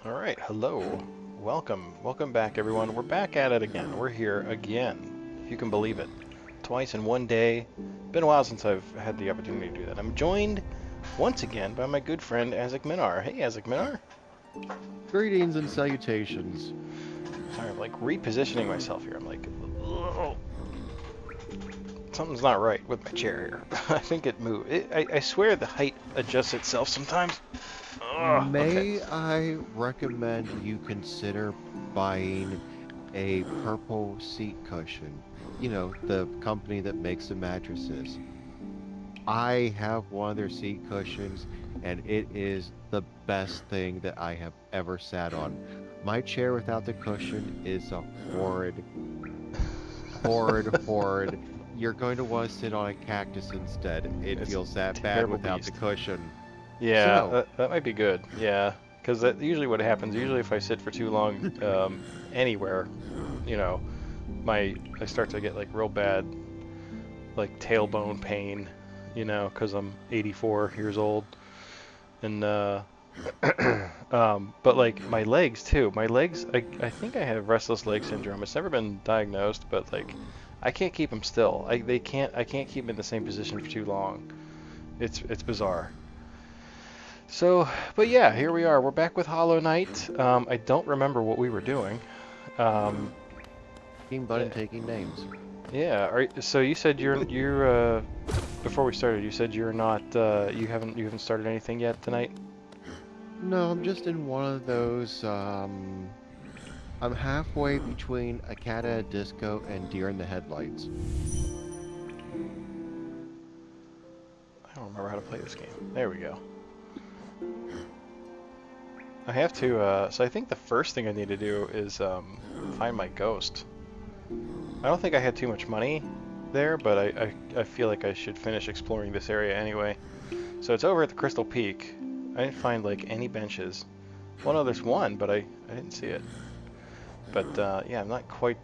Alright, hello. Welcome back everyone. We're back at it again. We're here again, if you can believe it. Twice in one day. Been a while since I've had the opportunity to do that. I'm joined once again by my good friend AzicMinar. Hey AzicMinar. Greetings and salutations. Sorry, I'm like repositioning myself here. I'm like, ugh. Something's not right with my chair here. I think it moved. I swear the height adjusts itself sometimes. Ugh, okay. May I recommend you consider buying a purple seat cushion? You know, the company that makes the mattresses. I have one of their seat cushions, and it is the best thing that I have ever sat on. My chair without the cushion is a horrid. You're going to want to sit on a cactus instead. It It's feels that bad terrible without the beast. cushion. Yeah, So, that might be good. Yeah, because that usually what happens. Usually, if I sit for too long anywhere, you know, I start to get like real bad like tailbone pain, because I'm 84 years old, and but like my legs too. My legs, I think I have restless leg syndrome. It's never been diagnosed, but like I can't keep them still. I can't keep them in the same position for too long. It's bizarre. So, but yeah, here we are. We're back with Hollow Knight. I don't remember what we were doing. Um, Team eh, Button taking names. yeah. So you said you're before we started. You said you're not. You haven't started anything yet tonight. No, I'm just in one of those, I'm halfway between a cat at a disco and deer in the headlights. I don't remember how to play this game. There we go. I have to. So I think the first thing I need to do is find my ghost. I don't think I had too much money there, but I feel like I should finish exploring this area anyway. So it's over at the Crystal Peak. I didn't find like any benches. Well, no, there's one, but I didn't see it. But yeah, I'm not quite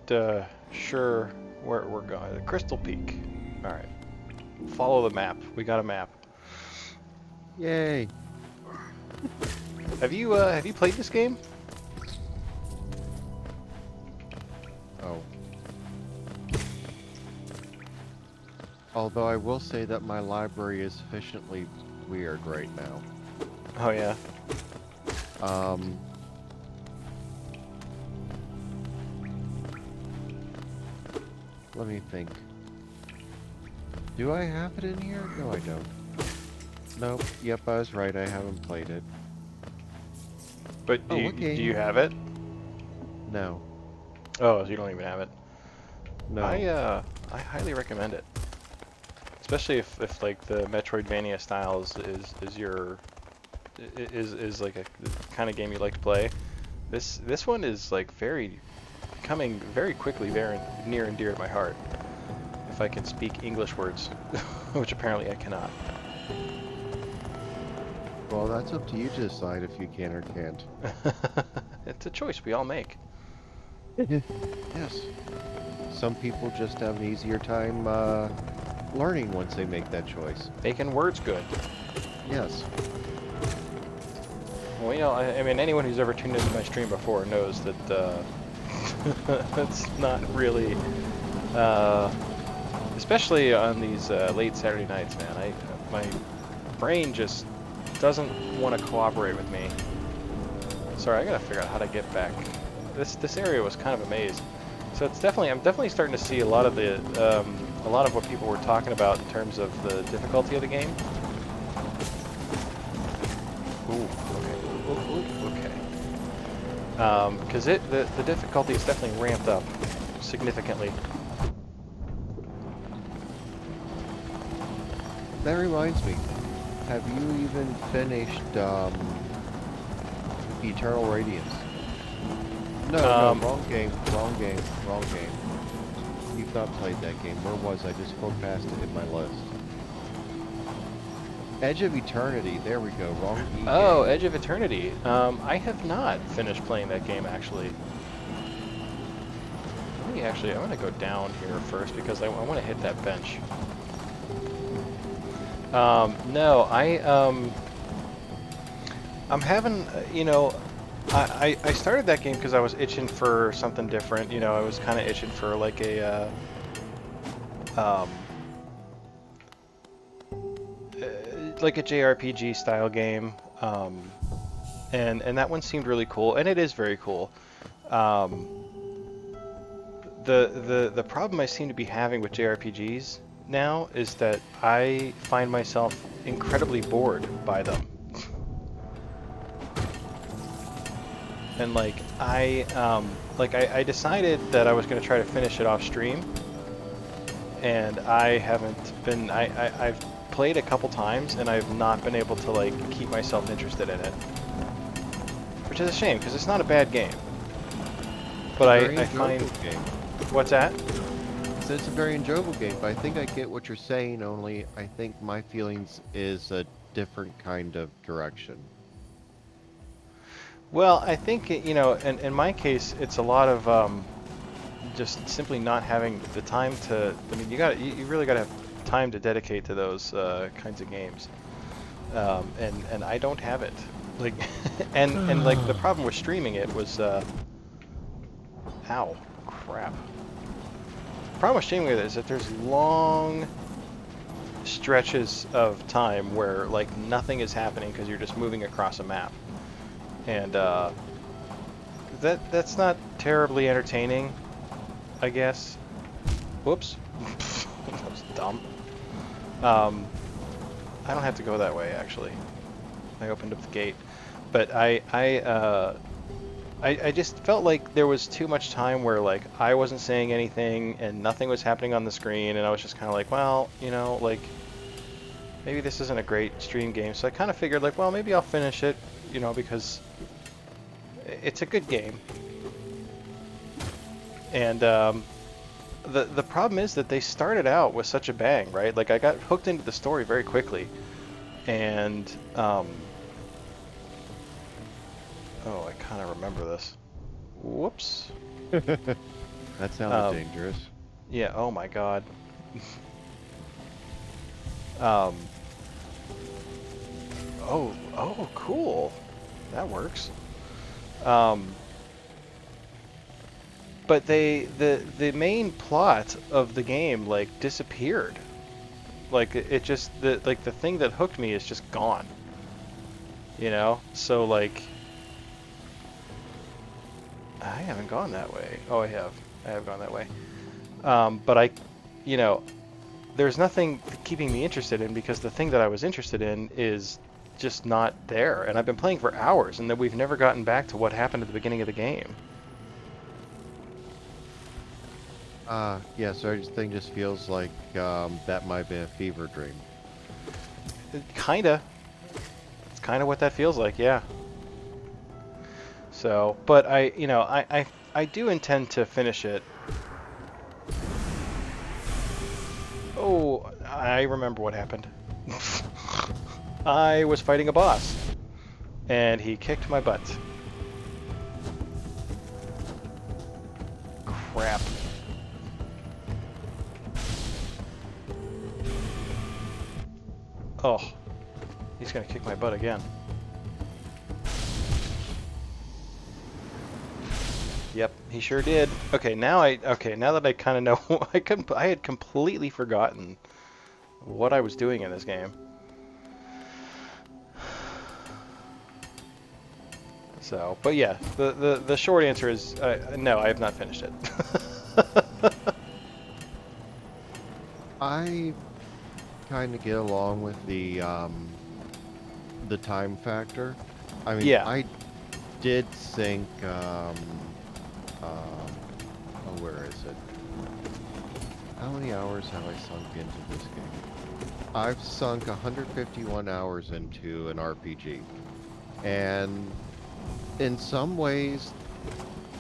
sure where we're going. The Crystal Peak. All right. Follow the map. We got a map. Yay! Have you played this game? Oh. Although I will say that my library is sufficiently weird right now. Oh yeah. Um, Let me think. Do I have it in here? No, I don't. Nope. Yep, I was right. I haven't played it. But Oh, okay. do you have it? No. Oh, so you don't even have it. No. I highly recommend it. Especially if like the metroidvania style is your is like a kind of game you like to play. This one is like becoming very quickly very near and dear to my heart. If I can speak English words, which apparently I cannot. Well, that's up to you to decide if you can or can't. It's a choice we all make. Yes. Some people just have an easier time learning once they make that choice. Making words good. Yes. Well, I mean, anyone who's ever tuned into my stream before knows that that's not really, especially on these late Saturday nights, man. My brain just doesn't want to cooperate with me. Sorry, I gotta figure out how to get back. This area was kind of a maze, so I'm definitely starting to see a lot of what people were talking about in terms of the difficulty of the game. Ooh, okay. Because the difficulty is definitely ramped up significantly. That reminds me. Have you even finished Eternal Radiance? No, wrong game. Wrong game. You've not played that game. Where was I? Just scrolled past it in my list. Edge of Eternity. There we go. Wrong E Oh, game. Edge of Eternity. I have not finished playing that game actually. I'm gonna go down here first because I want to hit that bench. No, I'm having, I started that game because I was itching for something different. You know, I was kind of itching for like like a JRPG style game, and that one seemed really cool, and it is very cool. Um, the problem I seem to be having with JRPGs now is that I find myself incredibly bored by them. And I decided that I was going to try to finish it off stream, and I haven't been. I've played a couple times, and I've not been able to like keep myself interested in it, which is a shame because it's not a bad game. But I find game. what's that? So it's a very enjoyable game, but I think I get what you're saying, only I think my feelings is a different kind of direction. Well, I think you know, in my case, it's a lot of just simply not having the time to. I mean, you really got to have time to dedicate to those kinds of games, and I don't have it. Like, and like the problem with streaming it was, ow, crap. The problem with streaming it is that there's long stretches of time where like nothing is happening because you're just moving across a map, and that's not terribly entertaining, I guess. Whoops. That was dumb. I don't have to go that way, actually. I opened up the gate. But I just felt like there was too much time where, like, I wasn't saying anything and nothing was happening on the screen, and I was just kind of like, well, you know, like, maybe this isn't a great stream game. So I kind of figured, like, well, maybe I'll finish it, you know, because it's a good game. And the problem is that they started out with such a bang, right? Like I got hooked into the story very quickly, and oh, I kind of remember this. Whoops. That sounded dangerous. Yeah. Oh my God. Oh, cool. That works. But the main plot of the game like disappeared. Like it just the thing that hooked me is just gone. You know? So like I haven't gone that way. Oh, I have. I have gone that way. But you know, there's nothing keeping me interested in because the thing that I was interested in is just not there. And I've been playing for hours and that we've never gotten back to what happened at the beginning of the game. Yeah, so this thing just feels like that might be a fever dream. Kinda. It's kind of what that feels like, yeah. So, but you know, I do intend to finish it. Oh, I remember what happened. I was fighting a boss, and he kicked my butt. Crap. Oh, he's gonna kick my butt again. Yep, he sure did. Okay, now that I kind of know, I had completely forgotten what I was doing in this game. So, but yeah, the short answer is no, I have not finished it. I kind of get along with the time factor. I mean, Yeah. I did think oh, where is it? How many hours have I sunk into this game? I've sunk 151 hours into an RPG. And in some ways,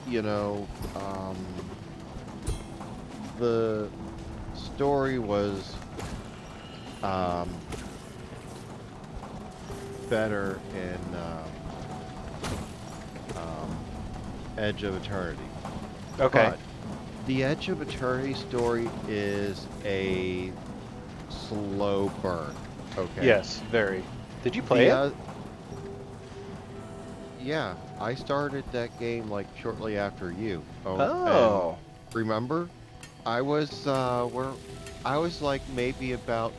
you know, the story was better in Edge of Eternity. Okay. But the Edge of Eternity story is a slow burn. Okay. Yes, very. Did you play it? Yeah, I started that game like shortly after you. Oh, and Oh. remember, I was where I was like maybe about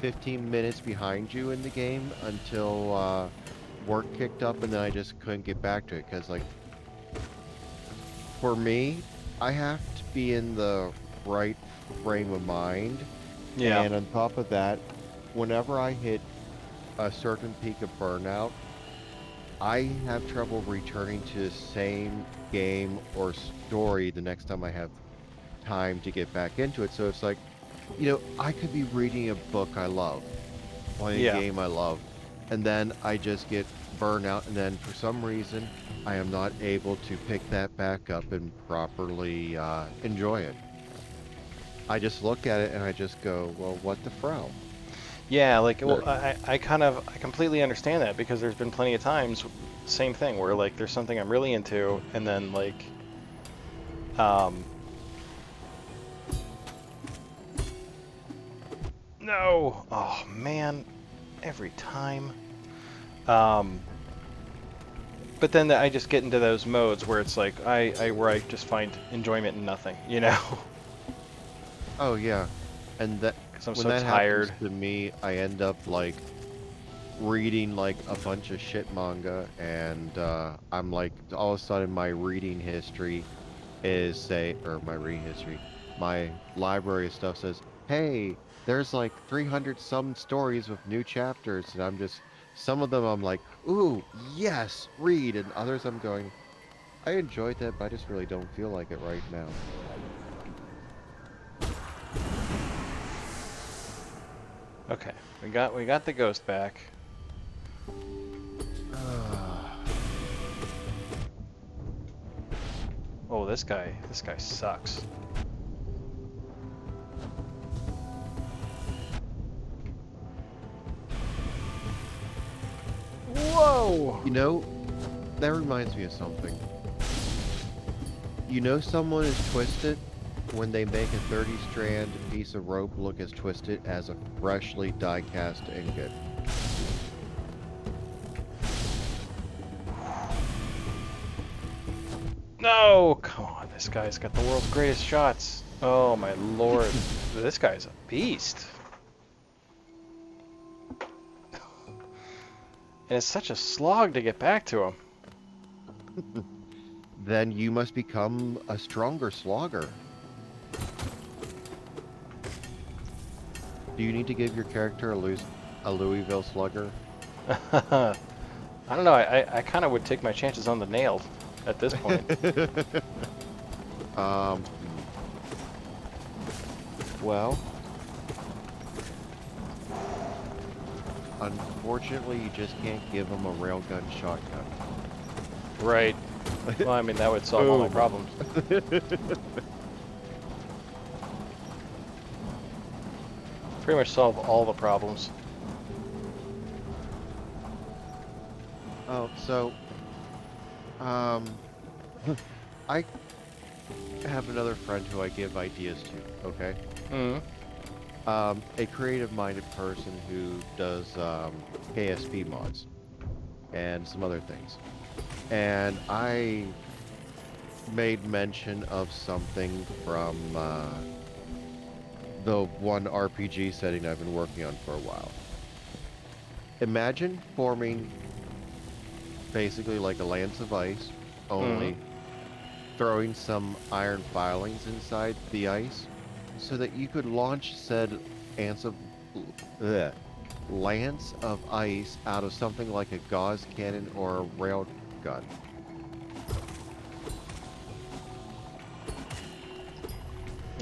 15 minutes behind you in the game until work kicked up, and then I just couldn't get back to it because like for me, I have to be in the right frame of mind, Yeah. and on top of that, whenever I hit a certain peak of burnout, I have trouble returning to the same game or story the next time I have time to get back into it. So it's like, I could be reading a book I love, playing a Yeah. game I love, and then I just get burnout, and then for some reason, I am not able to pick that back up and properly enjoy it. I just look at it and I just go, well, what the frow? Yeah, like, well, There- I completely understand that because there's been plenty of times, same thing, where like there's something I'm really into, and then like, um, no, oh man, every time. Um, but then I just get into those modes where it's like where I just find enjoyment in nothing, you know, Oh yeah, and that because I'm when so that happens tired. to me, I end up like reading like a bunch of shit manga, and I'm like all of a sudden my reading history is say or my reading history, my library of stuff says, hey, there's like 300 some stories with new chapters, and I'm just some of them I'm like, ooh, yes, read, and others I'm going, I enjoyed that, but I just really don't feel like it right now. Okay, we got the ghost back. Oh, this guy sucks. Whoa! You know, that reminds me of something. You know someone is twisted when they make a 30-strand piece of rope look as twisted as a freshly die-cast ingot. No! Come on, this guy's got the world's greatest shots. Oh my lord. This guy's a beast. And it's such a slog to get back to him. Then you must become a stronger slogger. Do you need to give your character a Louisville slugger? I don't know, I kind of would take my chances on the nailed at this point. um, well, unfortunately, you just can't give him a railgun shotgun. Right. Well, I mean, that would solve all my Boom. problems. Pretty much solve all the problems. Oh, so, um, I have another friend who I give ideas to, okay? Mm. A creative-minded person who does KSP mods and some other things. And I made mention of something from the one RPG setting I've been working on for a while. Imagine forming basically like a lance of ice, Mm. only throwing some iron filings inside the ice so that you could launch said ants of ugh, lance of ice out of something like a gauze cannon or a rail gun.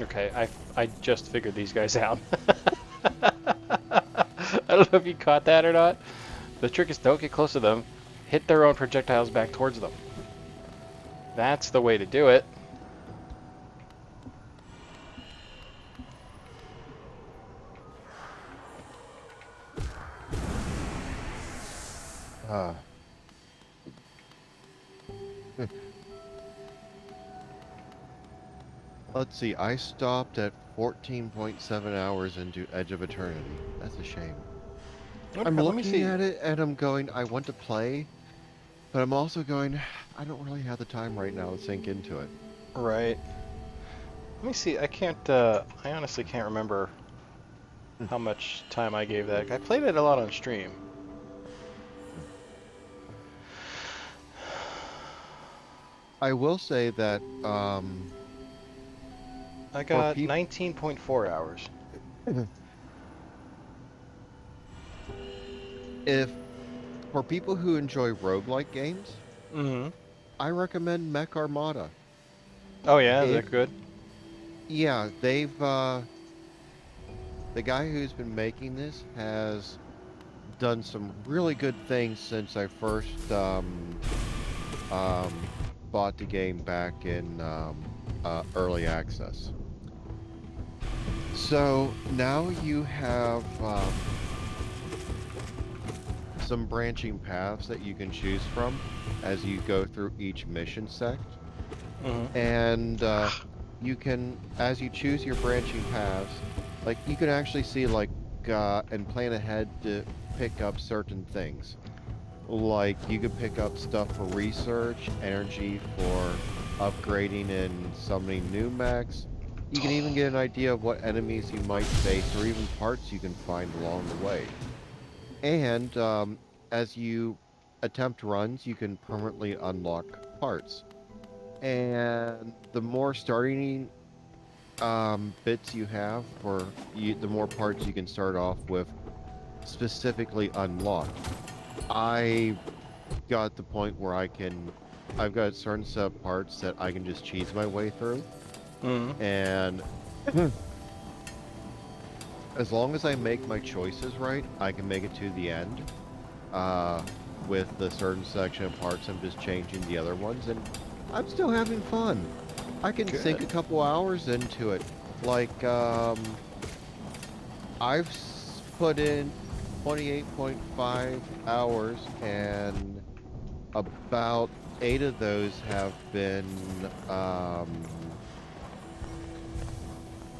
Okay, I just figured these guys out. I don't know if you caught that or not. The trick is don't get close to them. Hit their own projectiles back towards them. That's the way to do it. Uh, let's see, I stopped at 14.7 hours into Edge of Eternity. That's a shame. I'm Okay, let me looking see. at it and I'm going, I want to play, But I'm also going, I don't really have the time right now to sink into it. Right. Let me see. I can't. I honestly can't remember how much time I gave that. I played it a lot on stream. I will say that I for got people 19.4 hours. if for people who enjoy roguelike games, Mm-hmm. I recommend Mech Armada. Oh yeah, is It that good? Yeah, they've the guy who's been making this has done some really good things since I first um bought the game back in early access. So now you have some branching paths that you can choose from as you go through each mission sect. Mm-hmm. And you can, as you choose your branching paths, like you can actually see like and plan ahead to pick up certain things. Like you could pick up stuff for research, energy for upgrading and summoning new mechs. You can even get an idea of what enemies you might face or even parts you can find along the way. And as you attempt runs, you can permanently unlock parts. And the more starting bits you have for you, the more parts you can start off with specifically unlocked. I got the point where I've got certain set of parts that I can just cheese my way through. Mm-hmm. And as long as I make my choices right, I can make it to the end. Uh, with the certain section of parts, I'm just changing the other ones, and I'm still having fun. I can sink Good. a couple hours into it. Like, I've put in 28.5 hours, and about 8 of those have been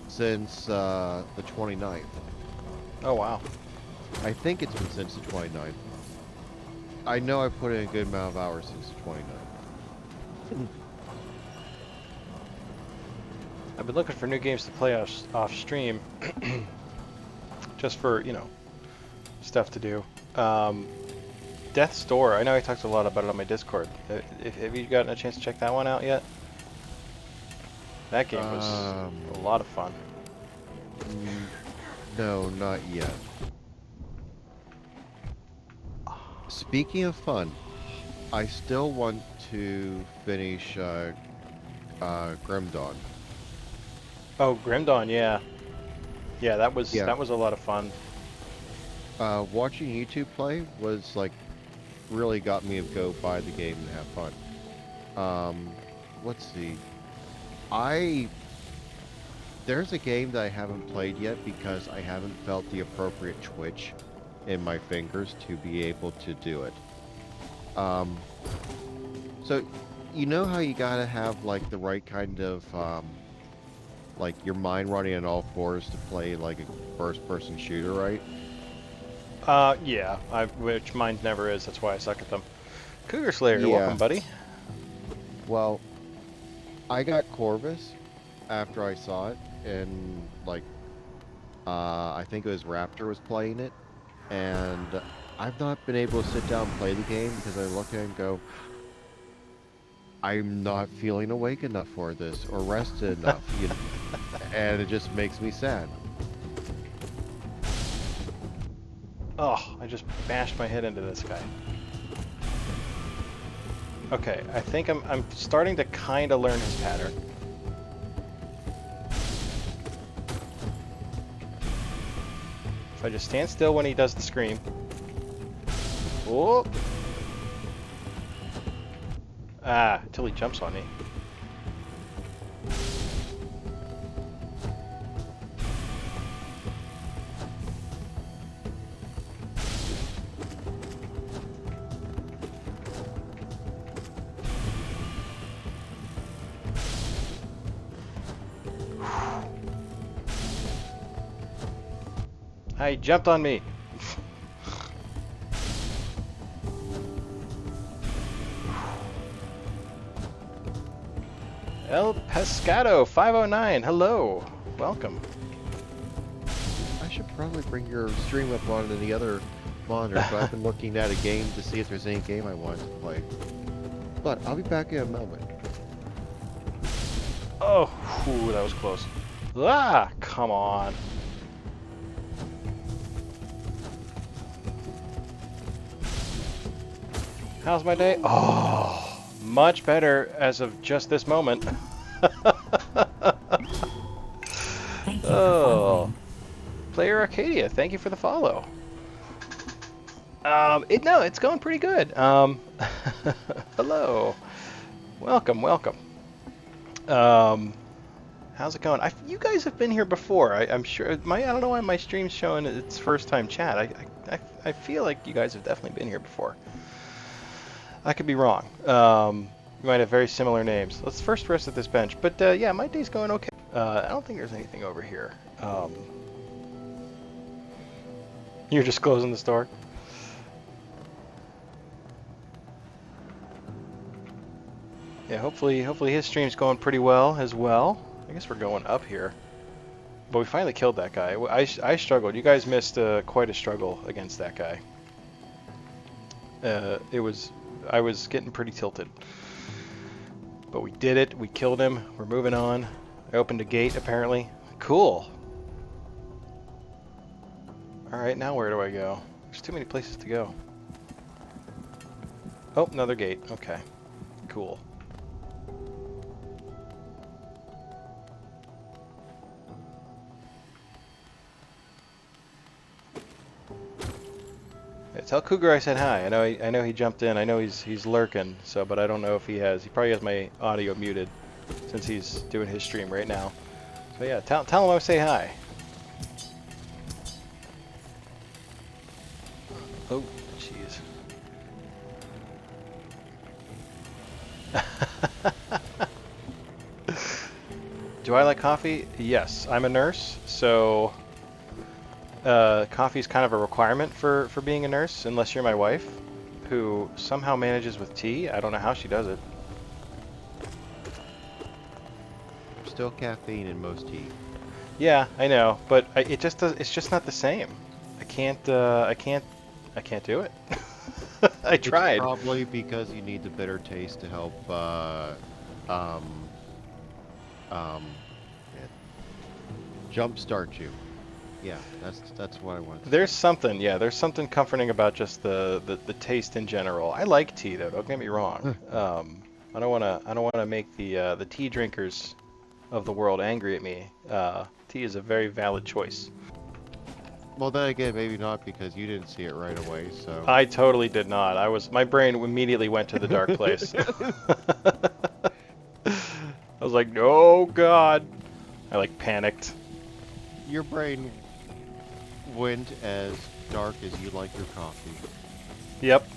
since the 29th. Oh wow. I think it's been since the 29th. I know I've put in a good amount of hours since the 29th. I've been looking for new games to play off stream, just for stuff to do. Um, Death's Door. I know I talked a lot about it on my Discord. Have you gotten a chance to check that one out yet? That game was a Um, lot of fun. n- no, not yet. Speaking of fun, I still want to finish Grim Dawn. Oh, Grim Dawn, yeah, yeah, Yeah, that was a lot of fun. watching YouTube play was like really got me to go buy the game and have fun. Let's see. I There's a game that I haven't played yet because I haven't felt the appropriate twitch in my fingers to be able to do it. Um, so you know how you gotta have like the right kind of like your mind running on all fours to play like a first-person shooter, right? Yeah, which mine never is. That's why I suck at them. Cougar Slayer, welcome, Yeah. buddy. Well, I got Corvus after I saw it, and like I think it was Raptor was playing it, and I've not been able to sit down and play the game because I look at it and go, I'm not feeling awake enough for this or rested enough, and it just makes me sad. Oh, I just bashed my head into this guy. Okay, I think I'm starting to kind of learn his pattern. If I just stand still when he does the scream. Oh! Ah, until he jumps on me. Ah, he jumped on me. El Pescado 509. Hello. Welcome. I should probably bring your stream up on the other monitor, but I've been looking at a game to see if there's any game I want to play. But I'll be back in a moment. Oh, whew, that was close. Ah, come on. How's my day? Oh, much better as of just this moment. Oh, Player Arcadia, thank you for the follow. No, it's going pretty good. Hello, welcome, welcome. How's it going? You guys have been here before. I'm sure. I don't know why my stream's showing its first time chat. I feel like you guys have definitely been here before. I could be wrong. You might have very similar names. Let's first rest at this bench. But yeah, my day's going okay. I don't think there's anything over here. You're just closing the store? Yeah, hopefully his stream's going pretty well as well. I guess we're going up here. But we finally killed that guy. I struggled. You guys missed quite a struggle against that guy. I was getting pretty tilted. But we did it. We killed him. We're moving on. I opened a gate, apparently. Cool. Alright, now where do I go? There's too many places to go. Oh, another gate. Okay. Cool. Yeah, tell Cougar I said hi. I know he jumped in. I know he's lurking. So, but I don't know if he has. He probably has my audio muted since he's doing his stream right now. So yeah, tell him I say hi. Oh, jeez. Do I like coffee? Yes, I'm a nurse, so coffee is kind of a requirement for being a nurse, unless you're my wife, who somehow manages with tea. I don't know how she does it. Still caffeine in most tea. Yeah, I know, but it's just not the same. I can't do it. I tried. It's probably because you need the bitter taste to help jumpstart you. Yeah, that's what I want. There's something comforting about just the taste in general. I like tea though. Don't get me wrong. I don't wanna make the tea drinkers of the world angry at me. Tea is a very valid choice. Well, then again, maybe not because you didn't see it right away. So I totally did not. My brain immediately went to the dark place. I was like, "Oh God!" I like panicked. your brain went as dark as you like your coffee. Yep.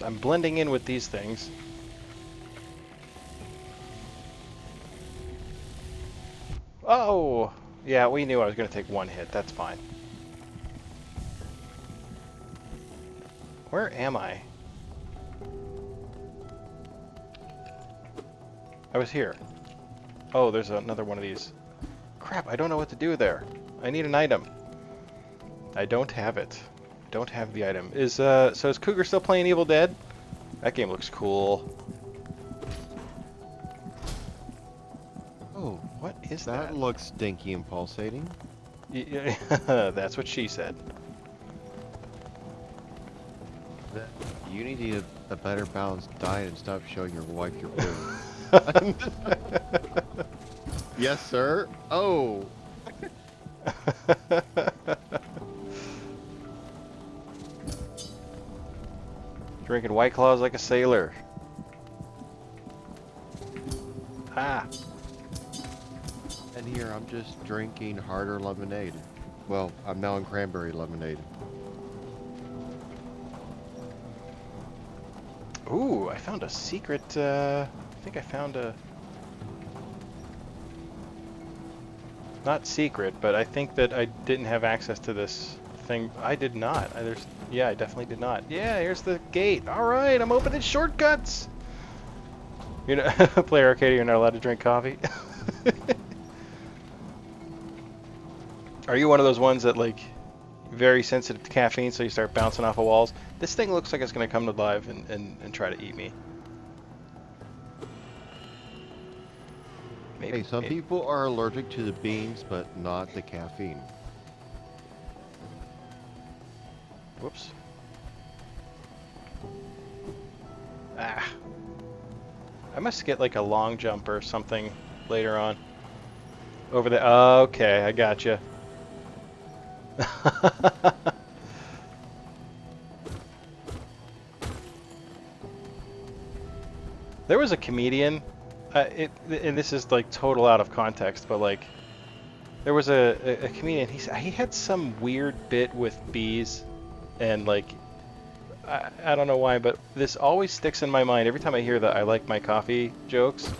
I'm blending in with these things. Oh! Yeah, we knew I was going to take one hit. That's fine. Where am I? I was here. Oh, there's another one of these. Crap, I don't know what to do there. I need an item. I don't have it. Don't have the item. So is Cougar still playing Evil Dead? That game looks cool. Oh, what is that? That looks stinky and pulsating. That's what she said. You need to eat a better balanced diet and stop showing your wife your food. Yes, sir. Oh. Drinking White Claws like a sailor. Ah. And here I'm just drinking harder lemonade. Well, I'm now in cranberry lemonade. Ooh, I found a secret, I think I found a... Not secret, but I think that I didn't have access to this thing. I did not. Yeah, I definitely did not. Yeah, here's the gate. All right, I'm opening shortcuts. You know, play arcade, you're not allowed to drink coffee. Are you one of those ones that like very sensitive to caffeine, so you start bouncing off of walls? This thing looks like it's gonna come to life and try to eat me. Hey, some people are allergic to the beans, but not the caffeine. Whoops. Ah. I must get like a long jump or something later on. Over there. Okay, I gotcha. There was a comedian, and this is like total out of context, but like, there was a comedian, he had some weird bit with bees, and like, I don't know why, but this always sticks in my mind every time I hear the I like my coffee jokes.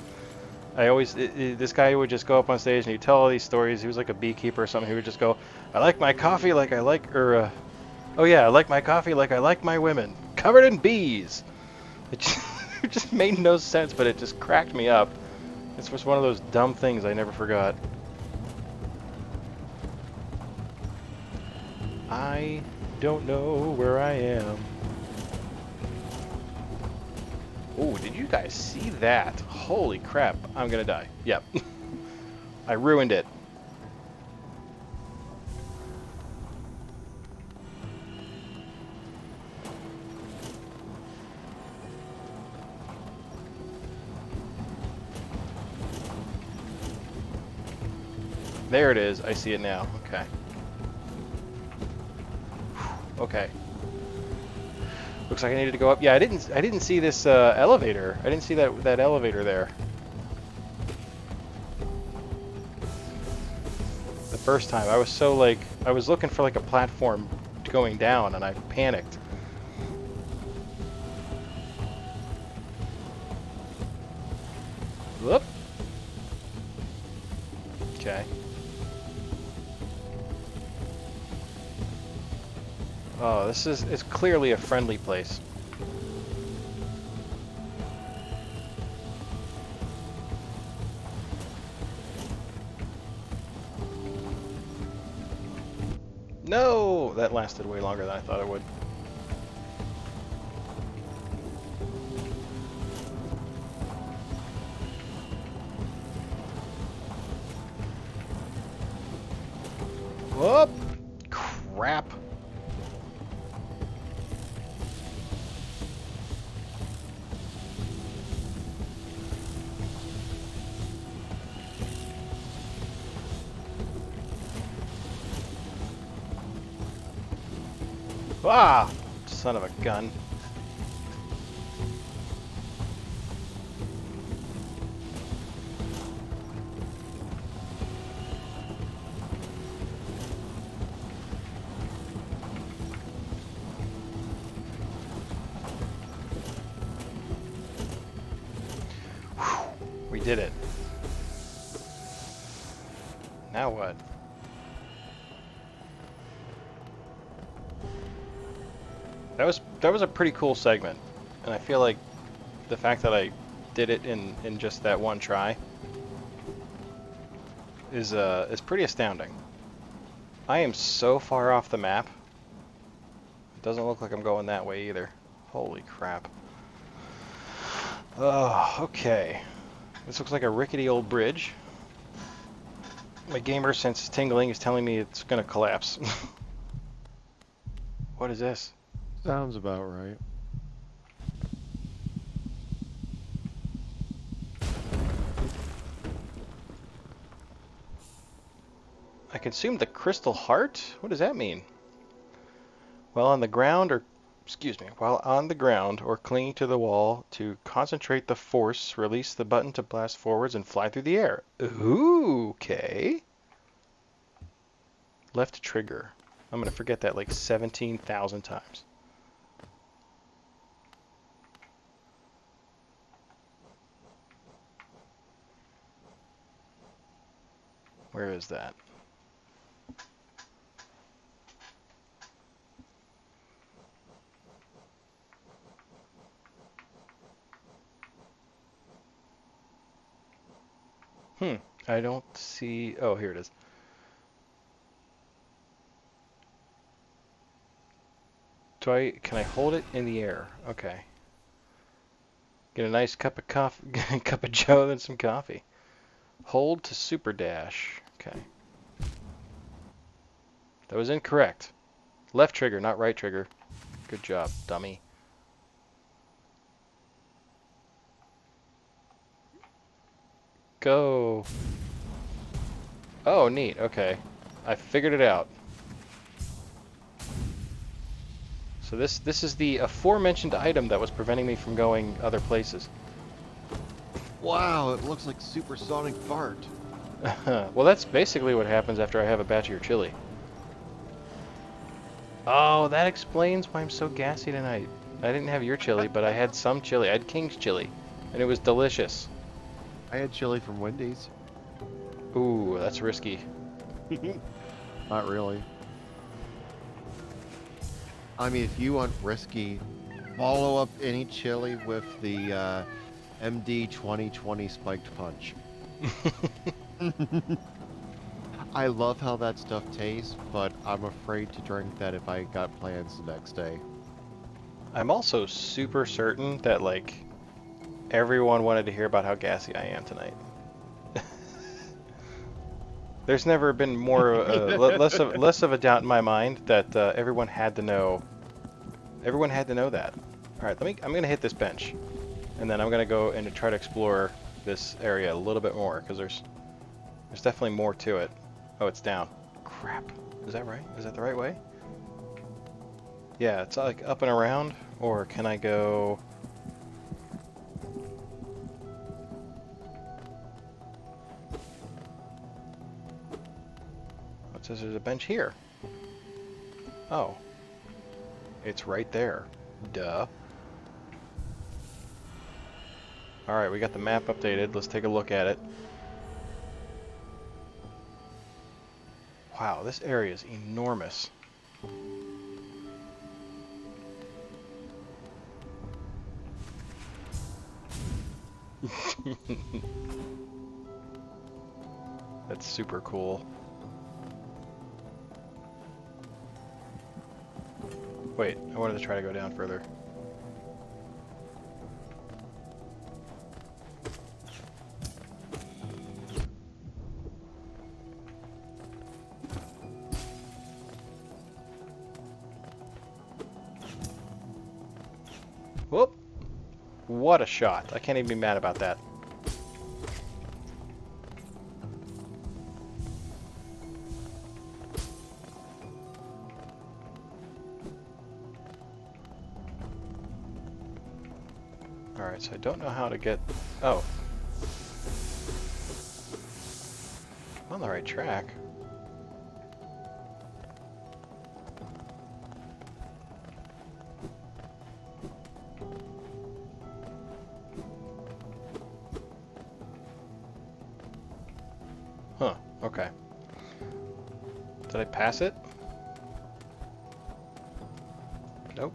I always, this guy would just go up on stage and he'd tell all these stories. He was like a beekeeper or something. He would just go, I like my coffee like I like, oh yeah, I like my coffee like I like my women, covered in bees. It just, it just made no sense, but it just cracked me up. It's just one of those dumb things I never forgot. I don't know where I am. Oh, did you guys see that? Holy crap, I'm gonna die. Yep. I ruined it. There it is. I see it now. Okay. Okay. Looks like I needed to go up. Yeah, I didn't see this elevator. I didn't see that elevator there. The first time I was so like I was looking for like a platform going down and I panicked. Whoop. Okay. Oh, it's clearly a friendly place. No! That lasted way longer than I thought it would. Whoop! Crap. Ah! Son of a gun. Whew. We did it. Now what? That was a pretty cool segment, and I feel like the fact that I did it in just that one try is pretty astounding. I am so far off the map. It doesn't look like I'm going that way either. Holy crap. Oh, okay. This looks like a rickety old bridge. My gamer sense tingling is telling me it's gonna collapse. What is this? Sounds about right. I consumed the crystal heart? What does that mean? While on the ground or clinging to the wall, to concentrate the force, release the button to blast forwards and fly through the air. Ooh, okay. Left trigger. I'm gonna forget that like 17,000 times. Where is that? Hmm. I don't see... Oh, here it is. Can I hold it in the air? Okay. Get a nice cup of coffee, cup of joe and some coffee. Hold to super dash. Okay. That was incorrect. Left trigger, not right trigger. Good job, dummy. Go. Oh, neat. Okay. I figured it out. So this is the aforementioned item that was preventing me from going other places. Wow, it looks like supersonic fart. Well, that's basically what happens after I have a batch of your chili. Oh, that explains why I'm so gassy tonight. I didn't have your chili, but I had some chili. I had King's chili, and it was delicious. I had chili from Wendy's. Ooh, that's risky. Not really. I mean, if you want risky, follow up any chili with the MD 2020 spiked punch. I love how that stuff tastes, but I'm afraid to drink that if I got plans the next day. I'm also super certain that, like, everyone wanted to hear about how gassy I am tonight. There's never been more, less of a doubt in my mind that everyone had to know. Everyone had to know that. All right, I'm gonna hit this bench, and then I'm gonna go and try to explore this area a little bit more because there's definitely more to it. Oh, it's down. Crap. Is that right? Is that the right way? Yeah, it's like up and around, or can I go... It says there's a bench here. Oh. It's right there. Duh. Alright, we got the map updated. Let's take a look at it. Wow, this area is enormous. That's super cool. Wait, I wanted to try to go down further. Whoop! What a shot. I can't even be mad about that. Alright, so I don't know how to get... Oh. I'm on the right track. Huh, okay. Did I pass it? Nope.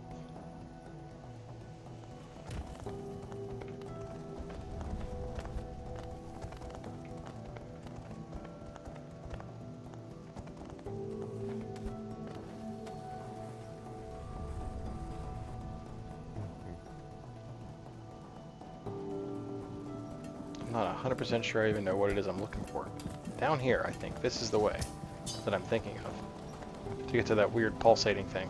I'm not 100% sure I even know what it is I'm looking for. Down here, I think. This is the way that I'm thinking of. To get to that weird pulsating thing.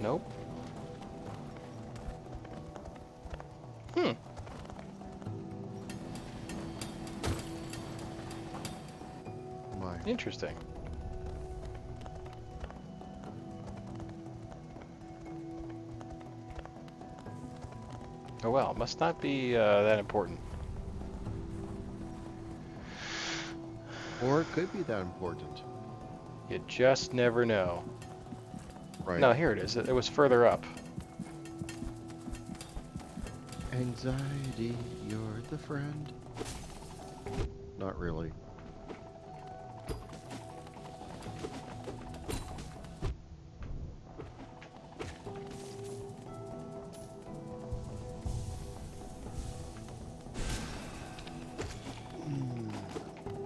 Nope. Hmm. My. Interesting. Oh well, must not be that important. Or it could be that important. You just never know. Right. No, here it is. It was further up. Anxiety, you're the friend. Not really.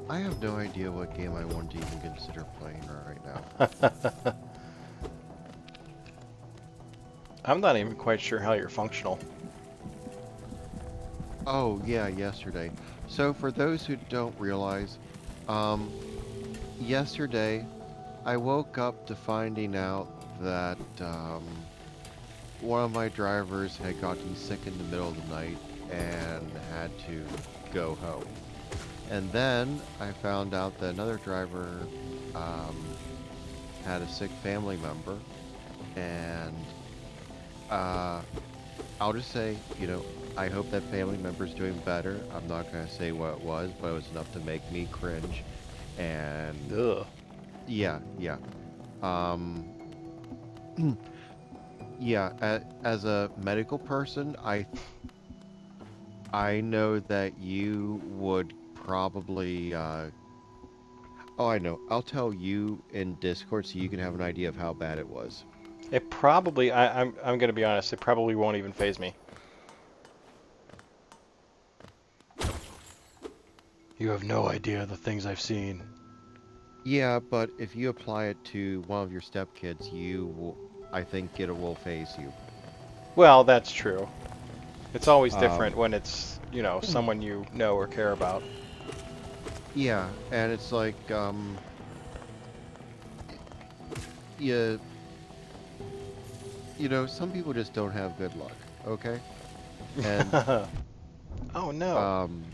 I have no idea what game I want to even consider playing right now. I'm not even quite sure how you're functional. Oh, yeah, yesterday. So for those who don't realize, um, yesterday I woke up to finding out that one of my drivers had gotten sick in the middle of the night and had to go home. And then I found out that another driver um, had a sick family member, and uh, I'll just say, I hope that family member's doing better. I'm not gonna say what it was, but it was enough to make me cringe. And Ugh. yeah, yeah. Um, yeah, as a medical person, I know that you would probably oh, I know. I'll tell you in Discord so you can have an idea of how bad it was. It probably, I'm gonna be honest, it probably won't even phase me. You have no idea the things I've seen. Yeah, but if you apply it to one of your stepkids, I think it will phase you. Well, that's true. It's always different Um, when it's, someone you know or care about. yeah, and it's like, yeah, some people just don't have good luck, okay? And, Oh no. um,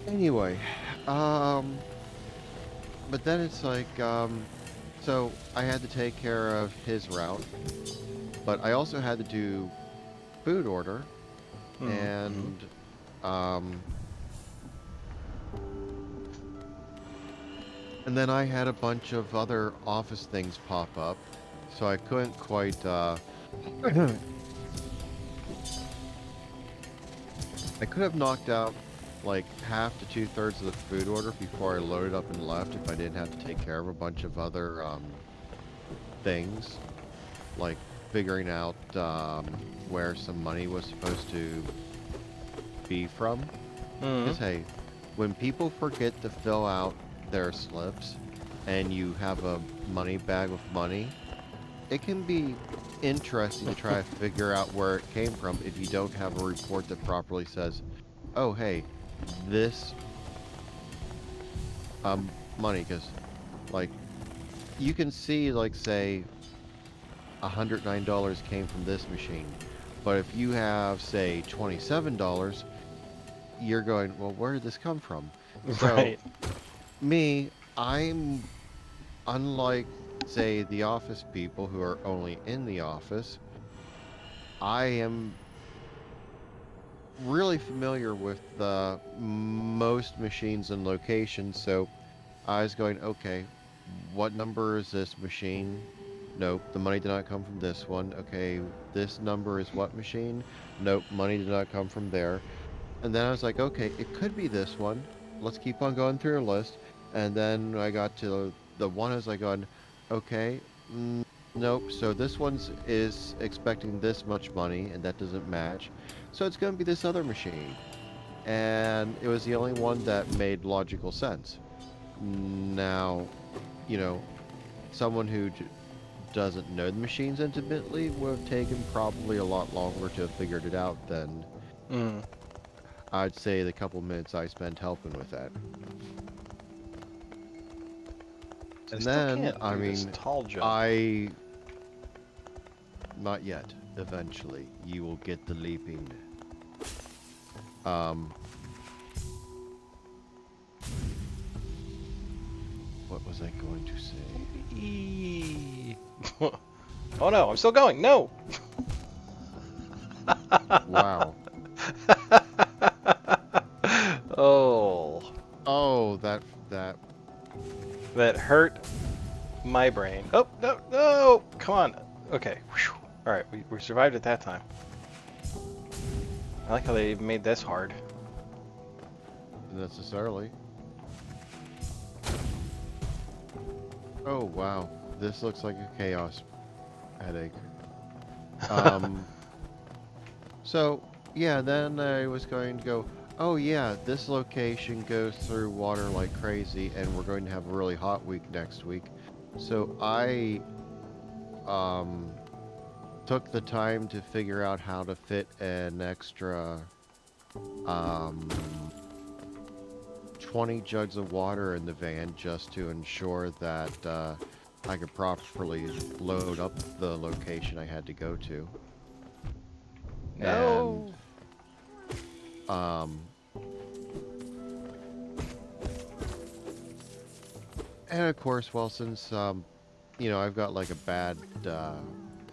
anyway, um, but then it's like, so I had to take care of his route, but I also had to do food order, Mm-hmm. and, um, and then I had a bunch of other office things pop up, so I couldn't quite, I could have knocked out like half to two-thirds of the food order before I loaded up and left if I didn't have to take care of a bunch of other things, like figuring out where some money was supposed to be from. Mm-hmm. Because hey, when people forget to fill out their slips and you have a money bag with money, it can be interesting to try to figure out where it came from if you don't have a report that properly says, oh hey, this money, because like you can see like say $109 came from this machine, but if you have say $27, you're going, well, where did this come from? So Right. me, I'm unlike say the office people who are only in the office. I am really familiar with most machines and locations, so I was going, okay, what number is this machine? Nope, the money did not come from this one. Okay, this number is what machine? Nope, money did not come from there. And then I was like, okay, it could be this one. Let's keep on going through the list. And then I got to the one as I going, okay, nope. So this one's is expecting this much money, and that doesn't match. So it's going to be this other machine. And it was the only one that made logical sense. Now, you know, someone who doesn't know the machines intimately would have taken probably a lot longer to have figured it out than Mm. I'd say the couple minutes I spent helping with that. I And still then, can't I do this mean, tall jump. I... Not yet. Eventually, you will get the leaping. Um, what was I going to say? Eee. Oh no, I'm still going. No. Wow. Oh, Oh, that hurt my brain. Oh no, no! Come on. Okay. Whew. All right, we survived it that time. I like how they made this hard. necessarily. Oh, wow. This looks like a chaos headache. Um, so, yeah, then I was going to go, oh yeah, this location goes through water like crazy, and we're going to have a really hot week next week. So I um, took the time to figure out how to fit an extra um, 20 jugs of water in the van just to ensure that I could properly load up the location I had to go to. And No. um, and of course, well, since I've got like a bad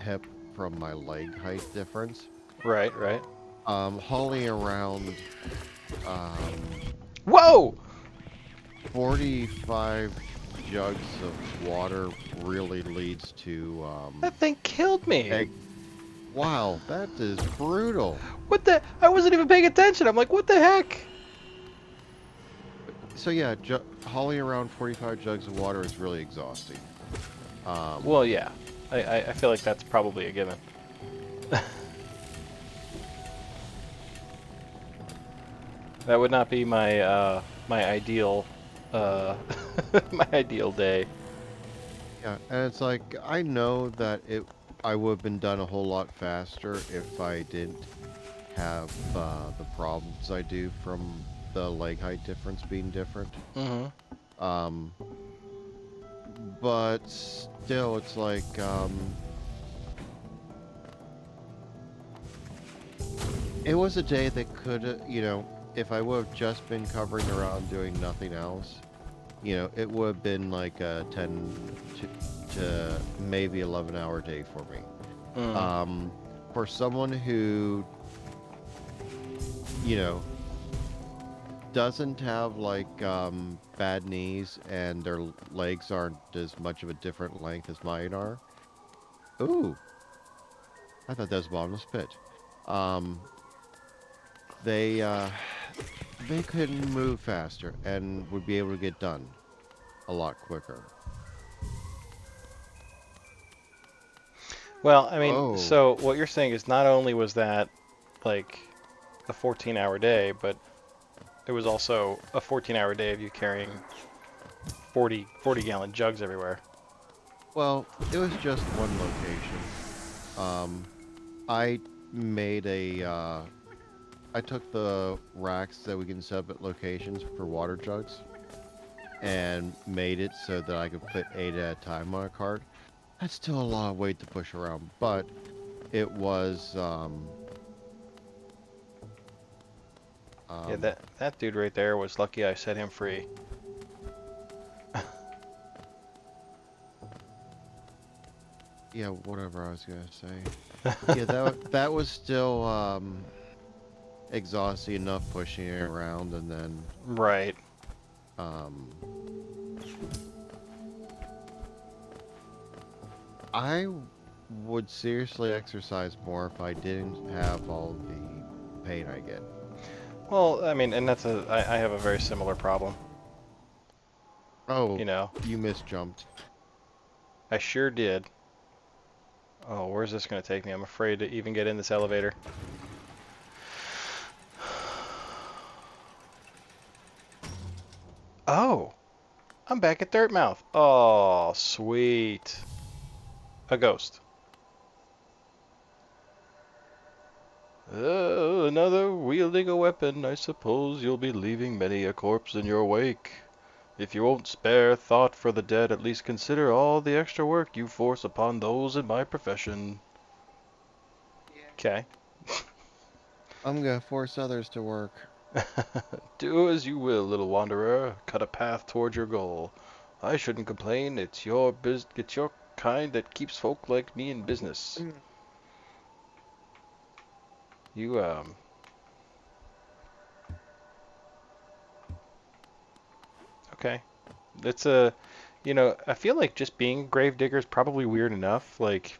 hip from my leg height difference, Right, right. hauling around um, Whoa! 45 jugs of water really leads to That thing killed me. egg. Wow, that is brutal. What the? I wasn't even paying attention. I'm like, what the heck? So yeah, hauling around 45 jugs of water is really exhausting. Well, yeah. I feel like that's probably a given. That would not be my my ideal uh, my ideal day. Yeah, and it's like I know that I would have been done a whole lot faster if I didn't have the problems I do from the leg height difference being different. Mm-hmm. Um, but still, it's like it was a day that could, if I would have just been covering around doing nothing else, it would have been like a 10 to maybe 11-hour day for me. Mm. Um, for someone who, you know, doesn't have like bad knees and their legs aren't as much of a different length as mine are. Ooh, I thought that was a bottomless pit. Um, they they could move faster and would be able to get done a lot quicker. Well, I mean, Oh, so what you're saying is not only was that like a 14-hour day, but it was also a 14-hour day of you carrying 40 gallon jugs everywhere. well, it was just one location. Um, I made I took the racks that we can set up at locations for water jugs and made it so that I could put 8 at a time on a cart. That's still a lot of weight to push around, but it was Yeah, um that dude right there was lucky I set him free. yeah, whatever I was gonna say. Yeah, that was still exhausting enough pushing it around, and then Right. um I would seriously exercise more if I didn't have all the pain I get. Well, I mean, and I have a very similar problem. Oh, You know, you misjumped. I sure did. Oh, where's this gonna take me? I'm afraid to even get in this elevator. Oh, I'm back at Dirtmouth. Oh, sweet. A ghost. Another wielding a weapon. I suppose you'll be leaving many a corpse in your wake. If you won't spare thought for the dead, at least consider all the extra work you force upon those in my profession. Okay. I'm gonna force others to work. Do as you will, little wanderer. Cut a path toward your goal. I shouldn't complain. It's your kind that keeps folk like me in business. Mm. You okay. It's a I feel like just being a gravedigger is probably weird enough. Like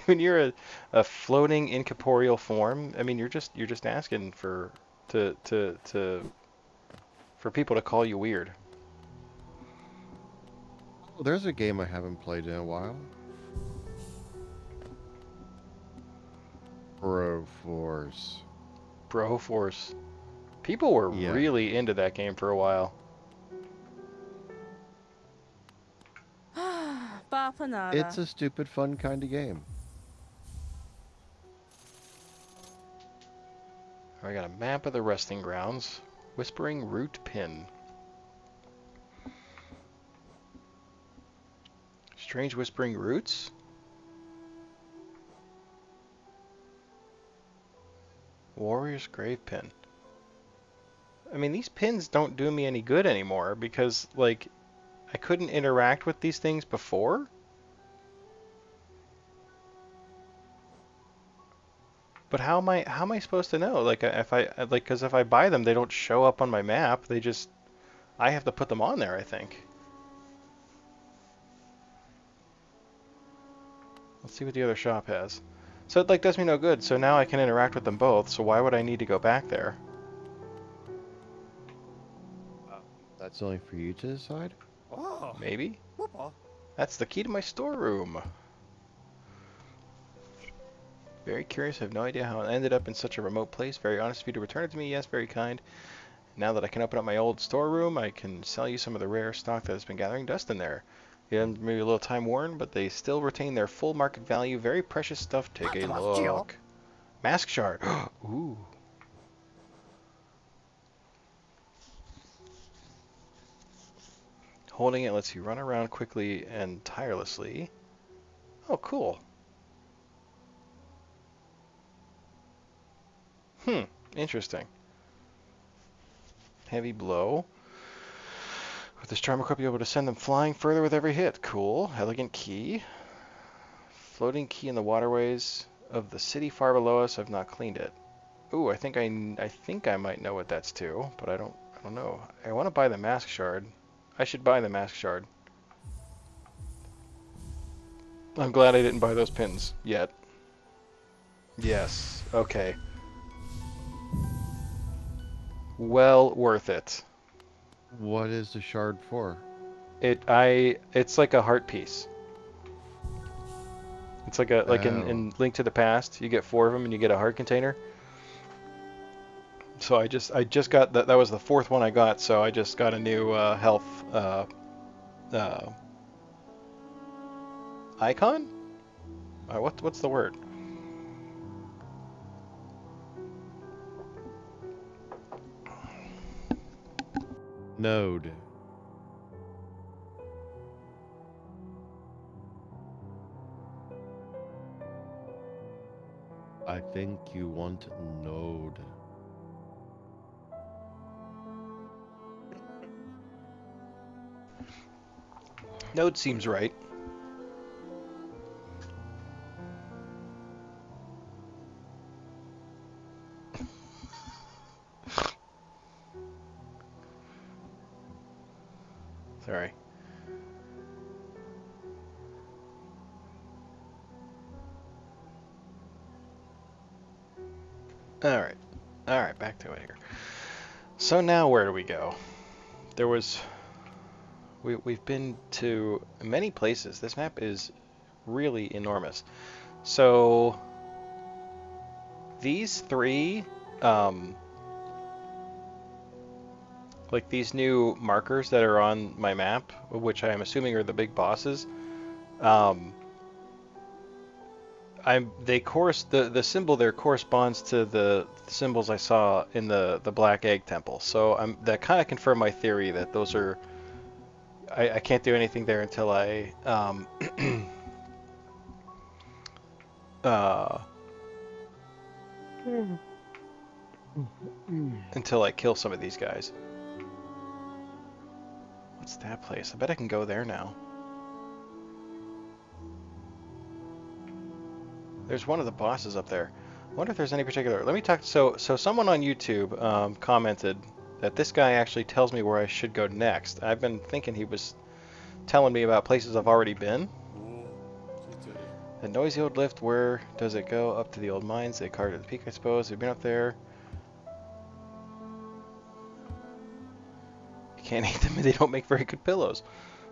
when you're a floating incorporeal form, I mean you're just asking to for people to call you weird. Oh, there's a game I haven't played in a while. Broforce. Broforce. People were Yeah. really into that game for a while. It's a stupid fun kind of game. I got a map of the resting grounds. Whispering Root Pin. Strange Whispering Roots? Warrior's Grave Pin. I mean, these pins don't do me any good anymore because, like, I couldn't interact with these things before. But how am I supposed to know? Like, if I like, because if I buy them, they don't show up on my map. They just I have to put them on there, I think. Let's see what the other shop has. So it like does me no good. So now I can interact with them both. So why would I need to go back there? That's only for you to decide? Maybe. That's the key to my storeroom. Very curious. I have no idea how it ended up in such a remote place. Very honest of you to return it to me. Yes, very kind. Now that I can open up my old storeroom, I can sell you some of the rare stock that has been gathering dust in there. Yeah, maybe a little time worn, but they still retain their full market value. Very precious stuff. Take a look. Mask shard. Ooh. Holding it lets you run around quickly and tirelessly. Oh, cool. Interesting. Heavy blow. With this charm equip, you'll be able to send them flying further with every hit. Cool. Elegant key. Floating key in the waterways of the city far below us. I've not cleaned it. Ooh, I think I might know what that's to, but I don't know. I want to buy the mask shard. I should buy the mask shard. I'm glad I didn't buy those pins yet. Yes. Okay. Well worth it. What is the shard for? It's like a heart piece. It's like Oh. in Link to the Past, you get 4 of them and you get a heart container. So I just got that was the 4th one I got, so I just got a new health uh, icon? What's the word? Node. I think you want node. Node seems right. Sorry. Alright. Alright, back to it here. So now where do we go? We've been to many places. This map is really enormous. So these three, like these new markers that are on my map, which I am assuming are the big bosses, um, the symbol there corresponds to the symbols I saw in the Black Egg Temple. So that kind of confirmed my theory that those are. I can't do anything there until I uh, until I kill some of these guys. What's that place? I bet I can go there now. There's one of the bosses up there. I wonder if there's any particular. Let me talk. So someone on YouTube commented that this guy actually tells me where I should go next. I've been thinking he was telling me about places I've already been. The noisy old lift, where does it go? Up to the old mines. They carved at the peak, I suppose. Have you been up there? You can't eat them. They don't make very good pillows.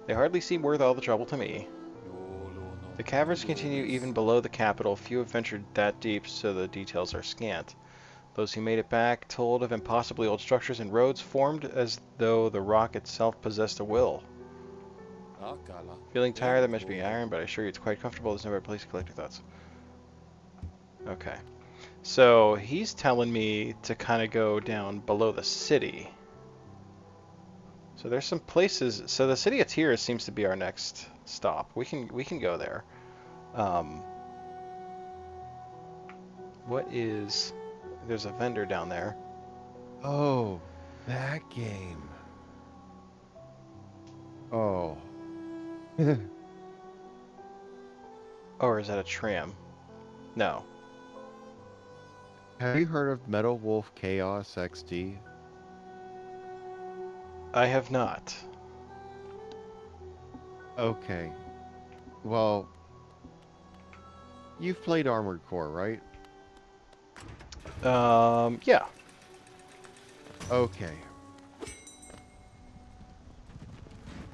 They hardly seem worth all the trouble to me. The caverns continue even below the capital. Few have ventured that deep, so the details are scant. Those who made it back told of impossibly old structures and roads formed as though the rock itself possessed a will. Feeling tired, that must be iron, but I assure you it's quite comfortable. There's no better place to collect your thoughts. Okay. So he's telling me to kind of go down below the city. So there's some places. So the city of Tears seems to be our next stop. We can go there. What is? There's a vendor down there. Oh, that game. Oh. Or is that a tram? No. Have you heard of Metal Wolf Chaos XD? I have not. Okay. Well, you've played Armored Core, right? Yeah. Okay.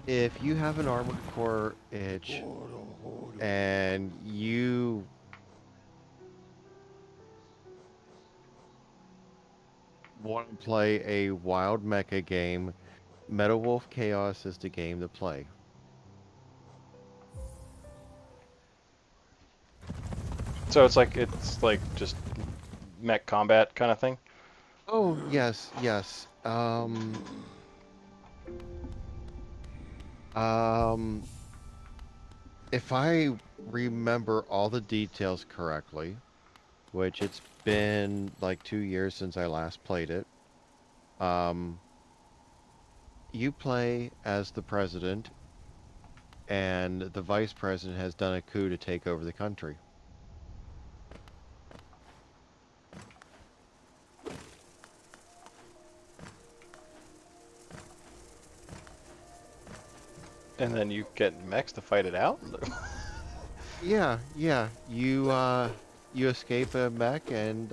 If you have an Armored Core itch and you want to play a wild mecha game, Metal Wolf Chaos is the game to play. So it's like just mech combat kind of thing. Oh, yes, yes. Um, if I remember all the details correctly, which it's been like 2 years since I last played it, um, you play as the president, and the vice president has done a coup to take over the country. And then you get mechs to fight it out? Yeah, yeah. You escape a mech and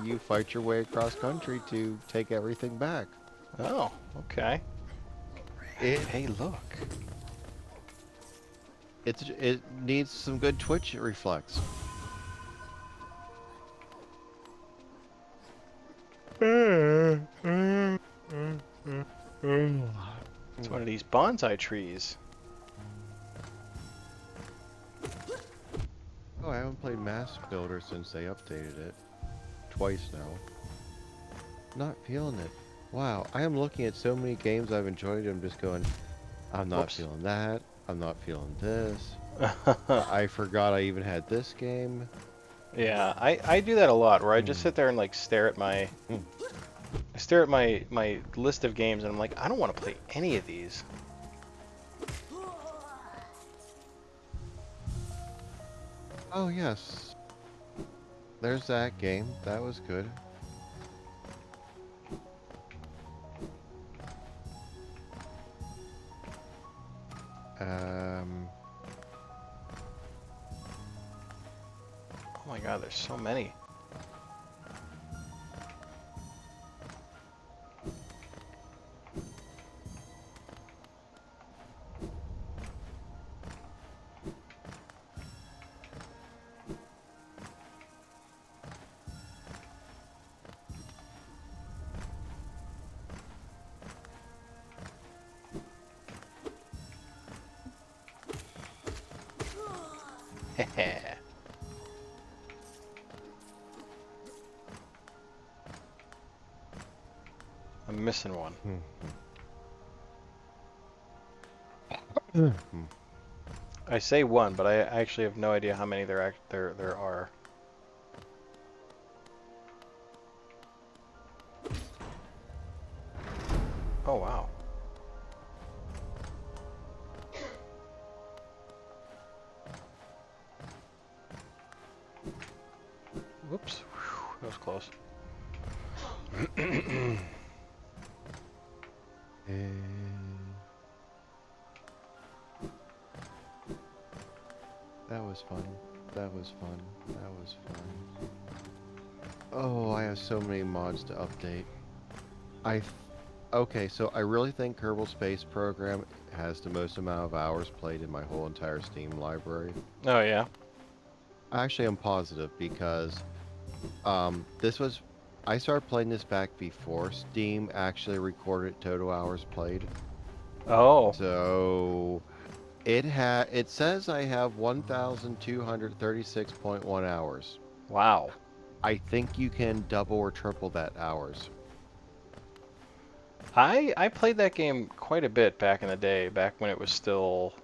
you fight your way across country to take everything back. Oh, okay. It Hey, look. it needs some good Twitch reflex. It's one of these bonsai trees. Oh, I haven't played Mass Builder since they updated it. Twice now. Not feeling it. Wow, I am looking at so many games I've enjoyed. I'm just going, I'm not Whoops. feeling that. I'm not feeling this. I forgot I even had this game. Yeah, I do that a lot where I just sit there and like stare at my list of games and I'm like, I don't want to play any of these. Oh, yes. There's that game. That was good. Oh my god, there's so many. I'm missing one. I say one, but I actually have no idea how many there are. Oh wow. Whoops. Whew, that was close. That was fun. That was fun. That was fun. Oh, I have so many mods to update. Okay, so I really think Kerbal Space Program has the most amount of hours played in my whole entire Steam library. Oh yeah. Actually, I'm positive because this was I started playing this back before Steam actually recorded total hours played. Oh, So it says I have 1,236.1 hours. wow. I think you can double or triple that hours. I played that game quite a bit back in the day, back when it was still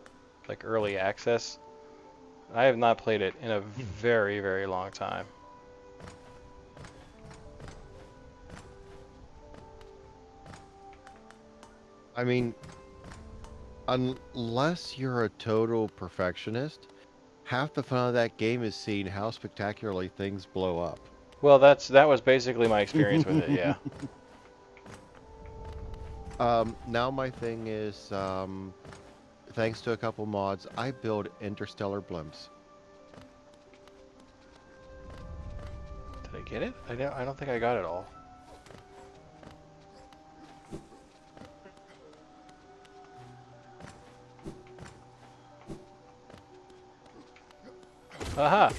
like early access. I have not played it in a very, very long time. I mean, unless you're a total perfectionist, half the fun of that game is seeing how spectacularly things blow up. Well, that was basically my experience with it, yeah. Now my thing is, thanks to a couple mods, I build interstellar blimps. Did I get it? I don't think I got it all. Aha!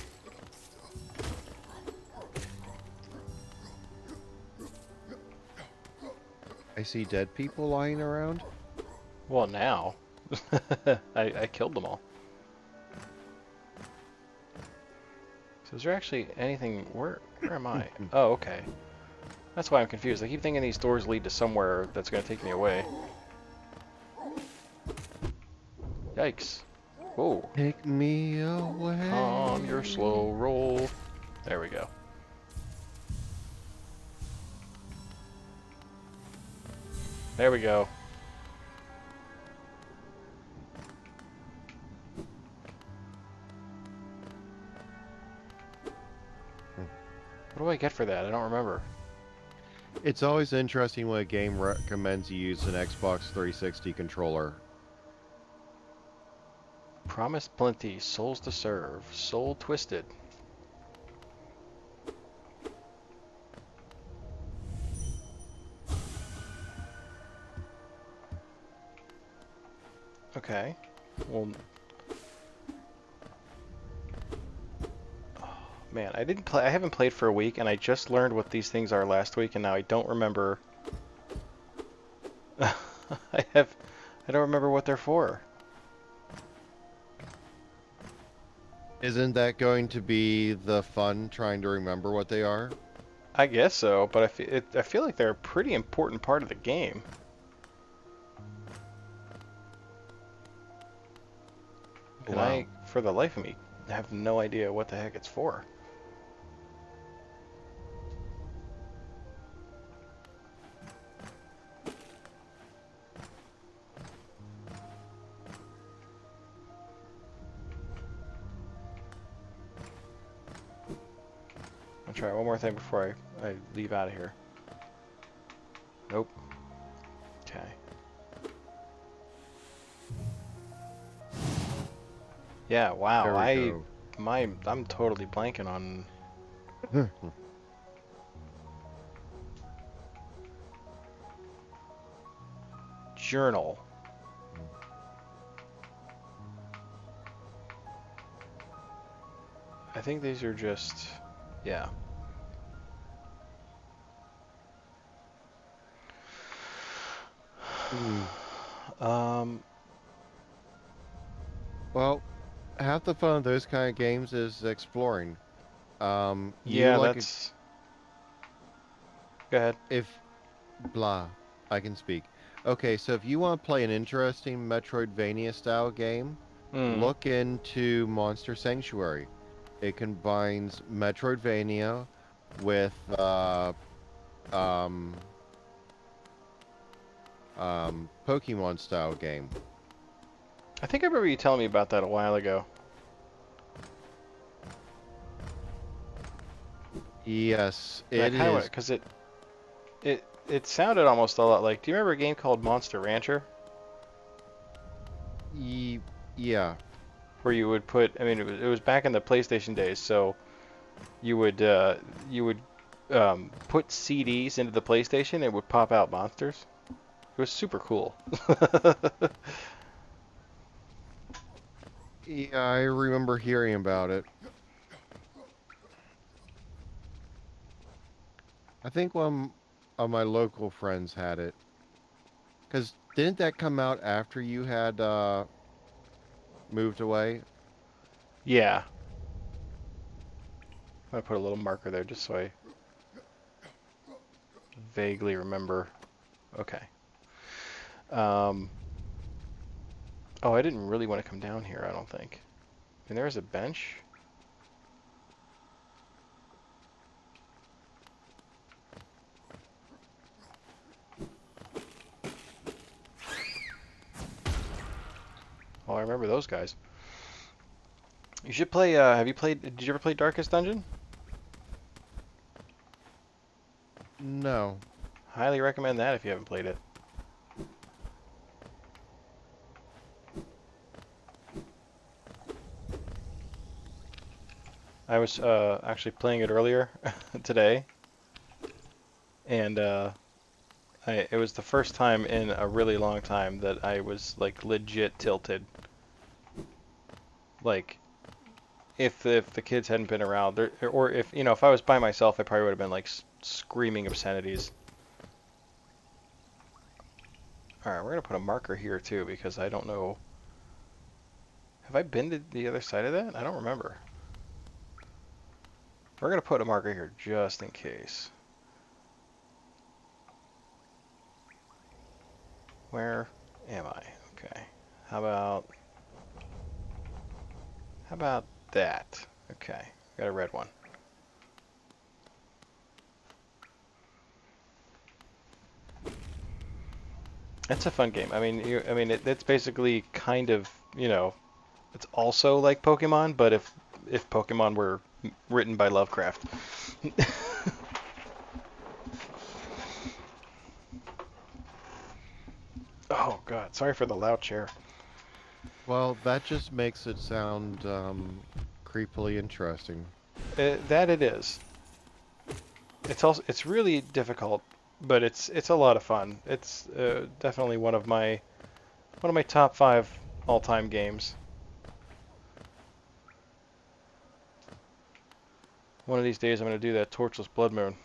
I see dead people lying around. Well, now. I killed them all. So is there actually anything... Where am I? Oh, okay. That's why I'm confused. I keep thinking these doors lead to somewhere that's going to take me away. Yikes. Whoa. Take me Calm your away. slow roll. There we go. There we go. What do I get for that? I don't remember. It's always interesting when a game recommends you use an Xbox 360 controller. Promise plenty, souls to serve, soul twisted. Okay. Well, oh, man, I didn't play. I haven't played for a week, and I just learned what these things are last week, and now I don't remember. I don't remember what they're for. Isn't that going to be the fun trying to remember what they are? I guess so, but I feel like they're a pretty important part of the game. And Wow. I, for the life of me, have no idea what the heck it's for. I'll try one more thing before I leave out of here. Nope. Okay. Yeah, wow. There we go. I'm totally blanking on journal. I think these are just, yeah. Hmm. Um, Well, half the fun of those kind of games is exploring. You yeah, like a, that's, go ahead. if blah, I can speak. Okay, so if you want to play an interesting Metroidvania style game, Mm. look into Monster Sanctuary. It combines Metroidvania with um Pokemon style game. I think I remember you telling me about that a while ago. Yes, And I it kind of want is. it, because it sounded almost a lot like, do you remember a game called Monster Rancher? Ye yeah. Where you would put, I mean, it was back in the PlayStation days, so you would, put CDs into the PlayStation and it would pop out monsters. It was super cool. Yeah, I remember hearing about it. I think one of my local friends had it. Because didn't that come out after you had moved away? Yeah. I put a little marker there just so I vaguely remember. Okay. Um, oh, I didn't really want to come down here, I don't think. And there's a bench. Oh, I remember those guys. You should play, have you played, did you ever play Darkest Dungeon? No. Highly recommend that if you haven't played it. I was actually playing it earlier today, and it was the first time in a really long time that I was like legit tilted. Like if the kids hadn't been around, or if if I was by myself, I probably would have been like screaming obscenities. All right, we're gonna put a marker here too because I don't know. Have I been to the other side of that? I don't remember. We're gonna put a marker here just in case. Where am I? Okay. How about how about that? Okay. Got a red one. It's a fun game. I mean, it's basically kind of, it's also like Pokemon, but if Pokemon were written by Lovecraft. Oh God, sorry for the loud chair. Well, that just makes it sound creepily interesting. That it is. It's really difficult, but it's a lot of fun. It's definitely one of my top 5 all-time games. One of these days I'm going to do that Torchless Blood Moon,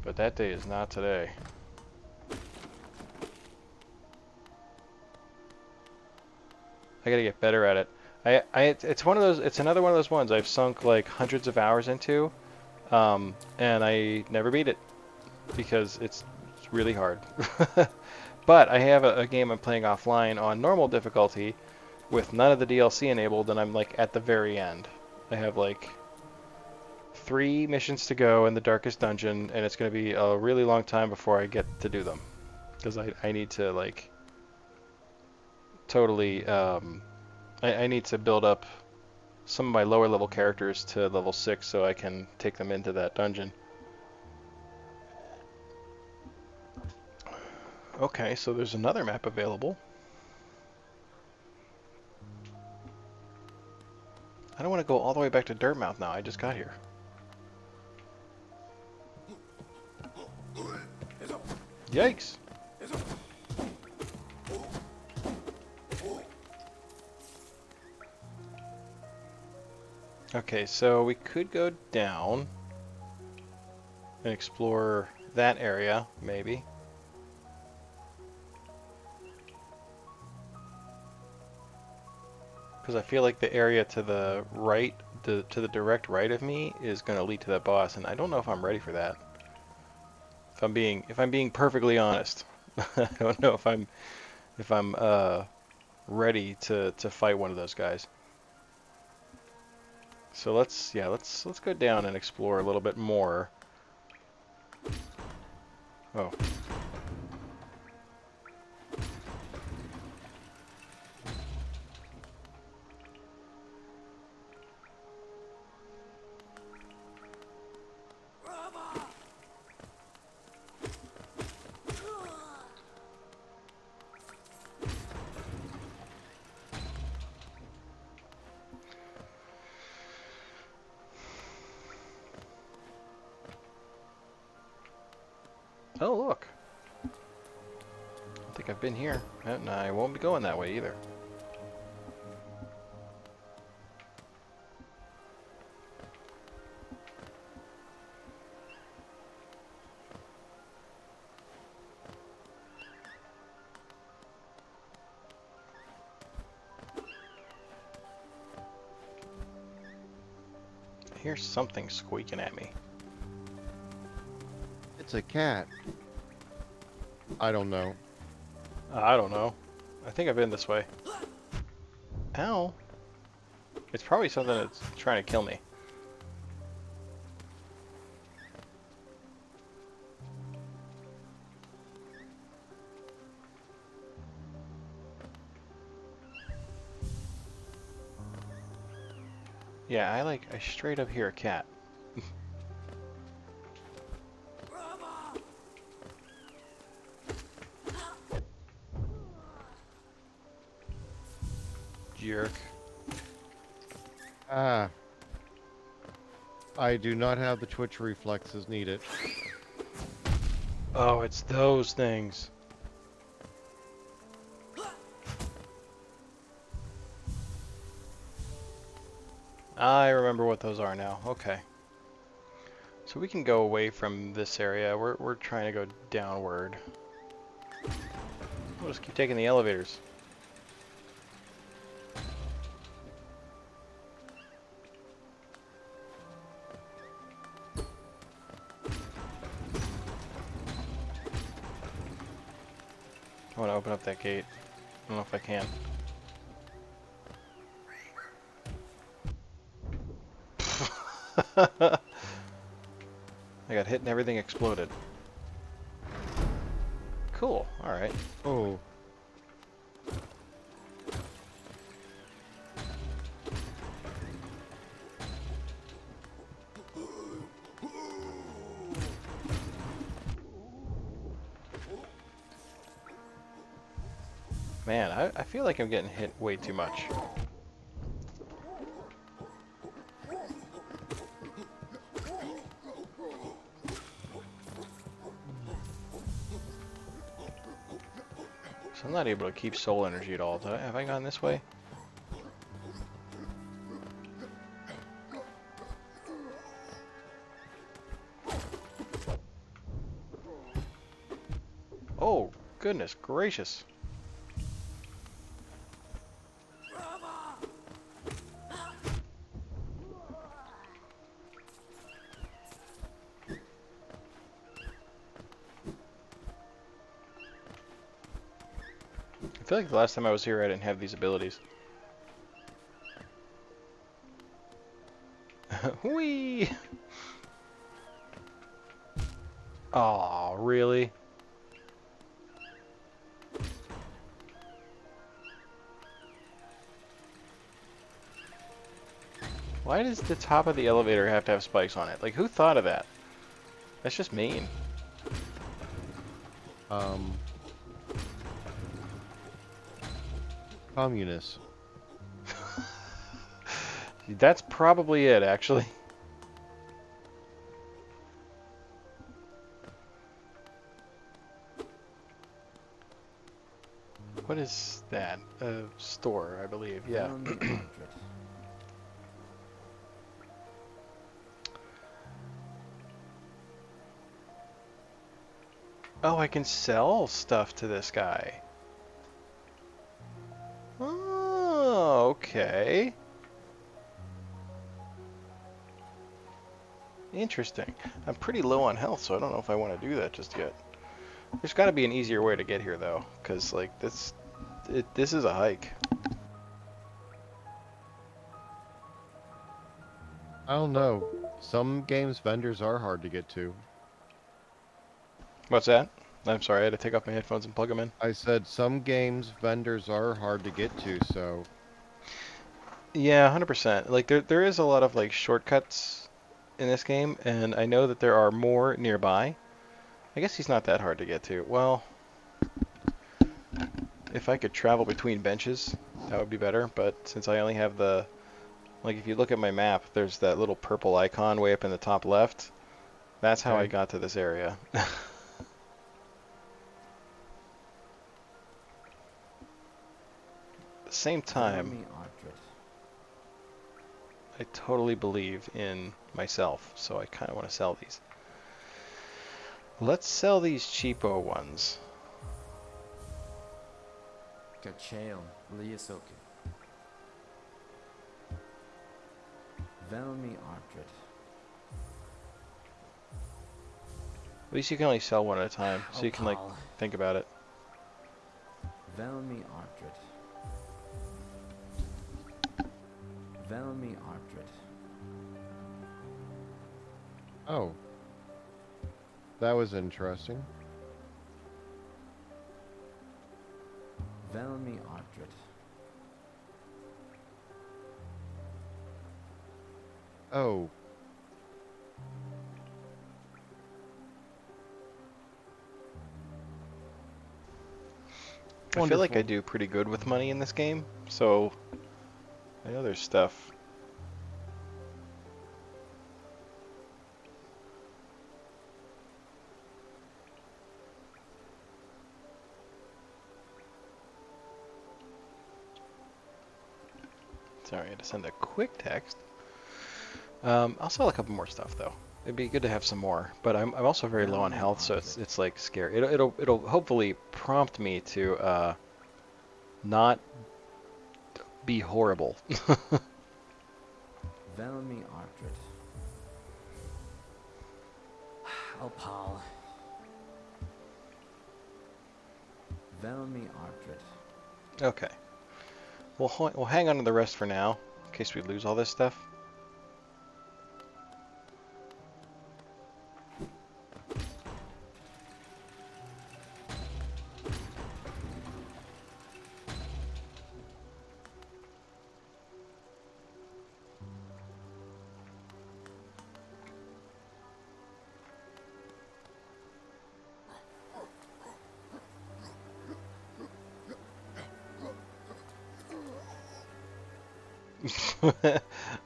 but that day is not today. I gotta get better at it. It's one of those. It's another one of those ones I've sunk like hundreds of hours into, and I never beat it because it's really hard. But I have a game I'm playing offline on normal difficulty with none of the DLC enabled, and I'm like at the very end. I have like 3 missions to go in the darkest dungeon, and it's gonna be a really long time before I get to do them because I need to like totally I need to build up some of my lower level characters to level 6 so I can take them into that dungeon. Okay, so there's another map available. I don't want to go all the way back to Dirtmouth now. I just got here. Yikes! Okay, so we could go down and explore that area, maybe. Because I feel like the area to the right, to the direct right of me, is going to lead to that boss, and I don't know if I'm ready for that. If I'm being perfectly honest, I don't know if I'm ready to fight one of those guys. So let's go down and explore a little bit more. Oh. Oh, look. I don't think I've been here. And I won't be going that way either. hear something squeaking at me. It's a cat. I don't know. I don't know. I think I've been this way. Ow. It's probably something that's trying to kill me. Yeah, I straight up hear a cat. Jerk. Ah. I do not have the twitch reflexes needed. Oh, it's those things. I remember what those are now. Okay. So we can go away from this area. We're trying to go downward. We'll just keep taking the elevators. I want to open up that gate. I don't know if I can. I got hit and everything exploded. Cool. Alright. Oh. Man, I feel like I'm getting hit way too much. So I'm not able to keep soul energy at all. Have I gone this way? Oh, goodness gracious. I feel like the last time I was here I didn't have these abilities. Whee! Aw, really? Why does the top of the elevator have to have spikes on it? Like, who thought of that? That's just mean. Communists. That's probably it, actually. What is that? A store, I believe. Yeah. Oh, I can sell stuff to this guy. Oh, okay. Interesting. I'm pretty low on health, so I don't know if I want to do that just yet. There's got to be an easier way to get here, though, because like this is a hike. I don't know. Some games vendors are hard to get to. What's that? I'm sorry, I had to take off my headphones and plug them in. I said some games vendors are hard to get to, so... Yeah, 100%. Like there is a lot of like shortcuts in this game, and I know that there are more nearby. I guess he's not that hard to get to. Well, if I could travel between benches, that would be better, but since I only have the... Like, if you look at my map, there's that little purple icon way up in the top left. That's how I Okay. got to this area. At the same time, I totally believe in myself, so I kind of want to sell these. Let's sell these cheapo ones. Cacheon, Liasoke. Velmi Ardred. At least you can only sell one at a time, so you can like Pal. think about it. Velmi Artrit. Velmi Artrit. Oh. That was interesting. Velmi Artrit. Oh. I feel like I Wonderful. do pretty good with money in this game, so I know there's stuff. Sorry, I had to send a quick text. I'll sell a couple more stuff though. It'd be good to have some more, but I'm also very low on Velmi health, so Artrit. it's like scary. It'll hopefully prompt me to not be horrible. Velmi Artrit. Oh, Pal. Velmi Artrit. Okay. We'll hang on to the rest for now, in case we lose all this stuff.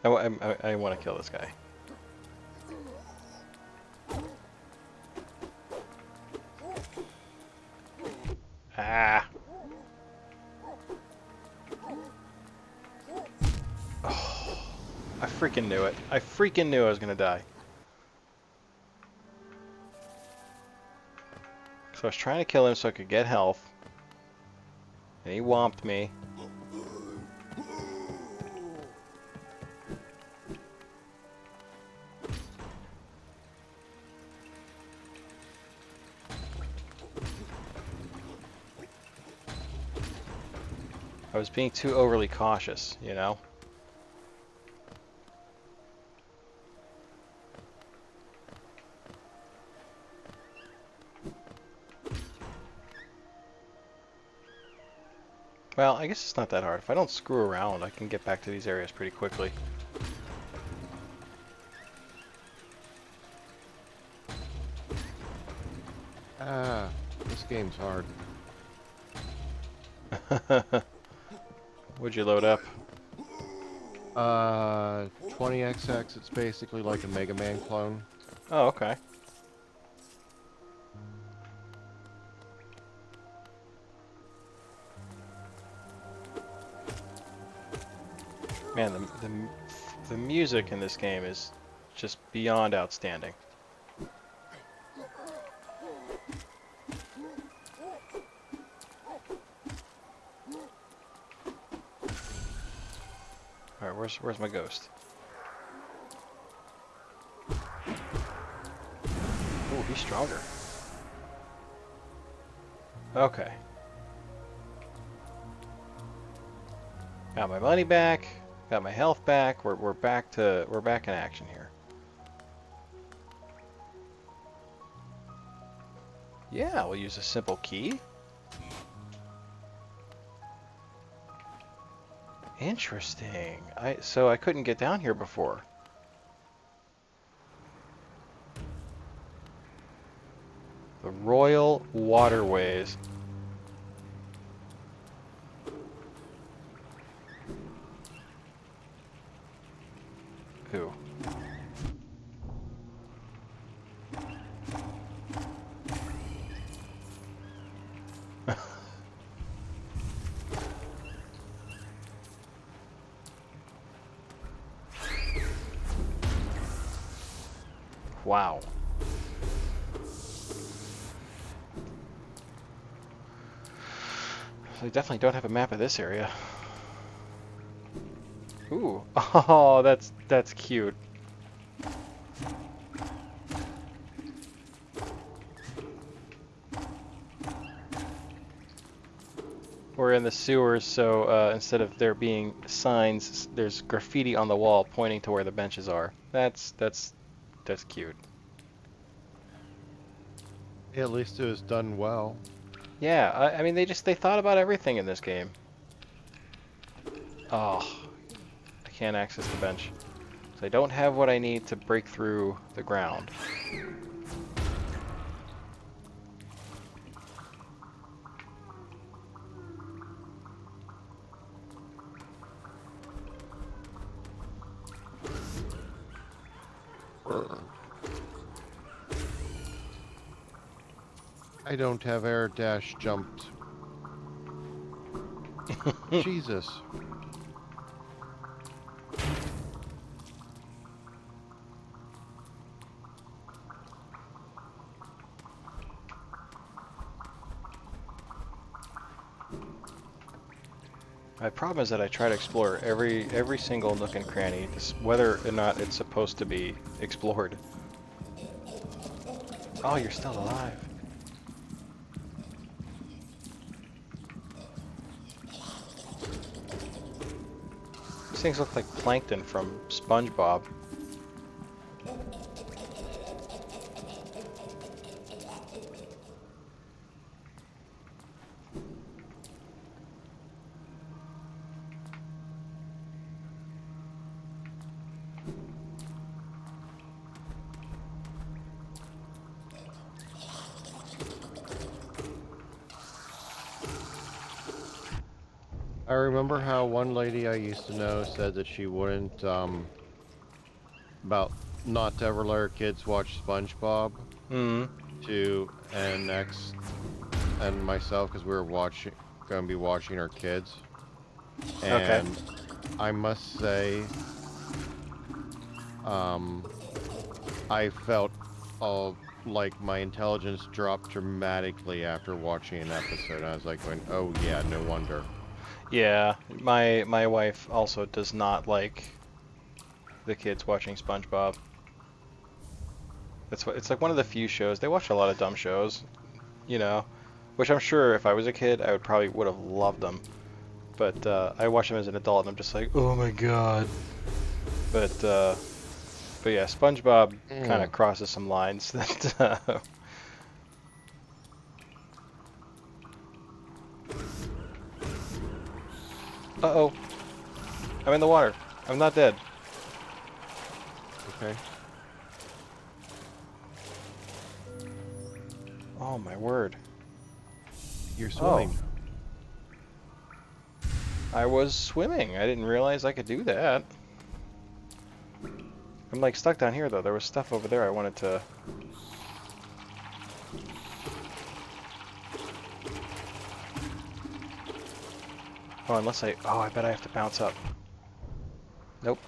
I want to kill this guy. Ah! Oh, I freaking knew it. I freaking knew I was gonna die. So I was trying to kill him so I could get health. And he whomped me. I was being too overly cautious, you know? Well, I guess it's not that hard. If I don't screw around, I can get back to these areas pretty quickly. Ah, this game's hard. Would you load up? 20XX, it's basically like a Mega Man clone. Oh, okay. Man, the music in this game is just beyond outstanding. All right, where's my ghost? Ooh, he's stronger. Okay. Got my money back. Got my health back. We're back in action here. Yeah, we'll use a simple key. Interesting. So I couldn't get down here before. The Royal Waterways. Who? Wow. So I definitely don't have a map of this area. Ooh. Oh, that's cute. we're in the sewers, so instead of there being signs, there's graffiti on the wall pointing to where the benches are. That's cute. Yeah, at least it was done well. Yeah, I mean they thought about everything in this game. Oh, I can't access the bench. So I don't have what I need to break through the ground. I don't have air dash jumped. Jesus. My problem is that I try to explore every single nook and cranny, whether or not it's supposed to be explored. Oh, you're still alive. These things look like plankton from SpongeBob. I remember how one lady I used to know said that she wouldn't, about not to ever let her kids watch SpongeBob to NX and myself because we were going to be watching our kids. Okay. And I must say, I felt like my intelligence dropped dramatically after watching an episode. I was like going, oh yeah, no wonder. Yeah, my wife also does not like the kids watching SpongeBob. It's like one of the few shows. They watch a lot of dumb shows, you know, which I'm sure if I was a kid I would have loved them. But I watch them as an adult and I'm just like, oh my god. But yeah, SpongeBob kind of crosses some lines that. Uh-oh. I'm in the water. I'm not dead. Okay. Oh my word. You're swimming. Oh. I was swimming. I didn't realize I could do that. I'm like stuck down here though. There was stuff over there I wanted to... Oh, unless I... Oh, I bet I have to bounce up. Nope.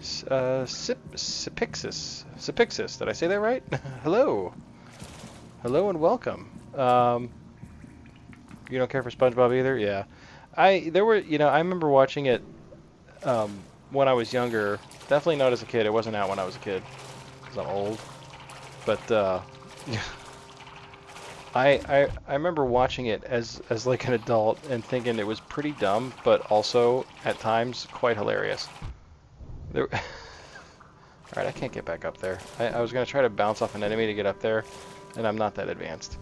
Sipixis. Did I say that right? Hello. Hello and welcome. You don't care for SpongeBob either? Yeah. I remember watching it when I was younger. Definitely not as a kid. It wasn't out when I was a kid, because I'm old. But I remember watching it as like an adult and thinking it was pretty dumb, but also at times quite hilarious. All right, I can't get back up there. I was gonna try to bounce off an enemy to get up there, and I'm not that advanced.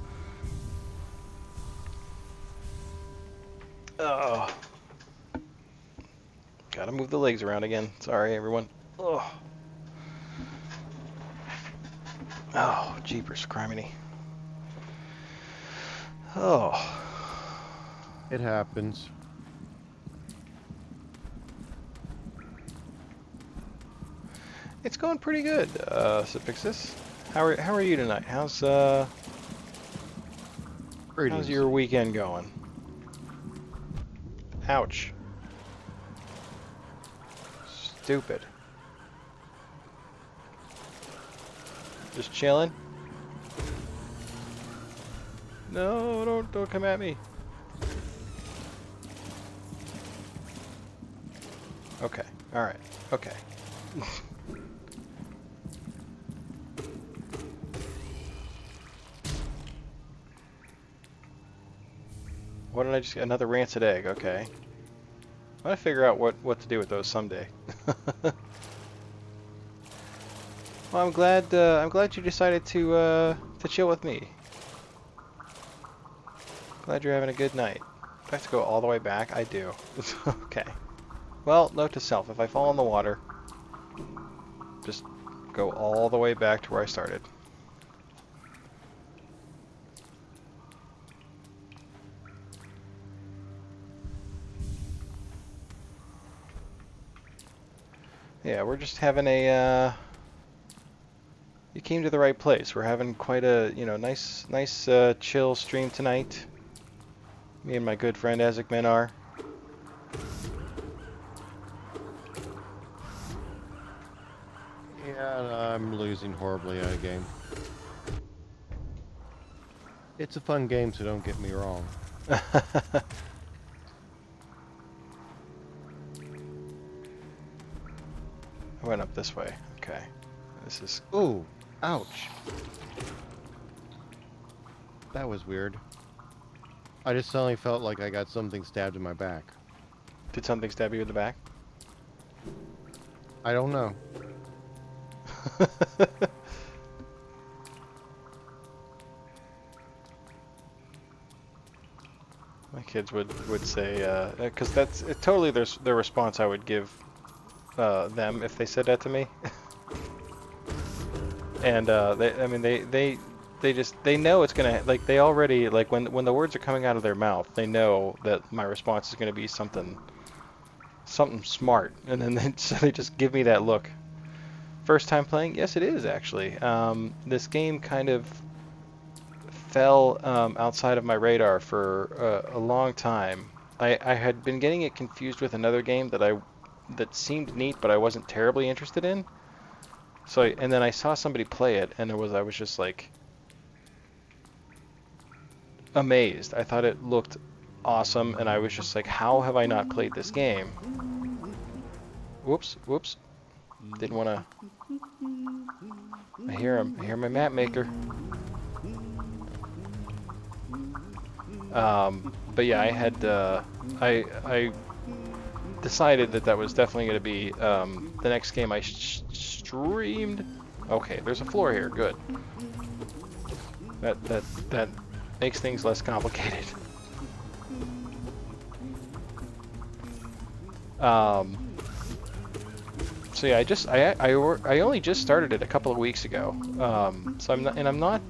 Oh. Gotta move the legs around again. Sorry, everyone. Oh. Oh, jeepers, criminy. Oh. It happens. It's going pretty good, Sipixis. How are you tonight? How's your weekend going? Ouch. Stupid. Just chilling? No, don't come at me. Okay. All right. Okay. What did I just get? Another rancid egg. Okay. I'm gonna figure out what to do with those someday. Well, I'm glad you decided to chill with me. Glad you're having a good night. Do I have to go all the way back? I do. Okay. Well, note to self: if I fall in the water, just go all the way back to where I started. Yeah, we're just having a, you came to the right place. We're having quite a, nice, chill stream tonight. Me and my good friend AzicMinar. Yeah, I'm losing horribly at a game. It's a fun game, so don't get me wrong. I went up this way. Okay. This is... Ooh, ouch. That was weird. I just suddenly felt like I got something stabbed in my back. Did something stab you in the back? I don't know. My kids would say, because that's totally their response I would give them if they said that to me. And they know it's gonna, like, they already, like, when the words are coming out of their mouth, they know that my response is gonna be something smart, and then so they just give me that look. First time playing? Yes, it is actually. This game kind of fell outside of my radar for a long time. I had been getting it confused with another game that seemed neat, but I wasn't terribly interested in. So and then I saw somebody play it, and I was just like amazed. I thought it looked awesome, and I was just like, how have I not played this game? Whoops. Didn't want to. I hear him. I hear my map maker. But yeah, I had I decided that was definitely going to be the next game I streamed. Okay, there's a floor here. Good. That makes things less complicated. So yeah, I only just started it a couple of weeks ago. So I'm not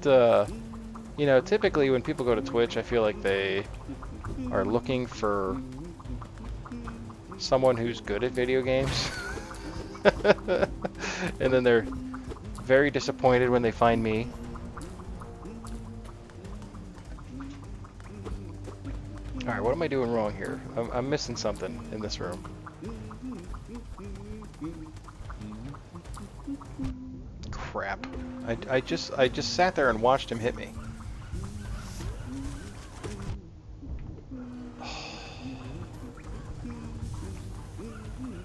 typically when people go to Twitch, I feel like they are looking for someone who's good at video games. And then they're very disappointed when they find me. Alright, what am I doing wrong here? I'm missing something in this room. Crap. I just sat there and watched him hit me.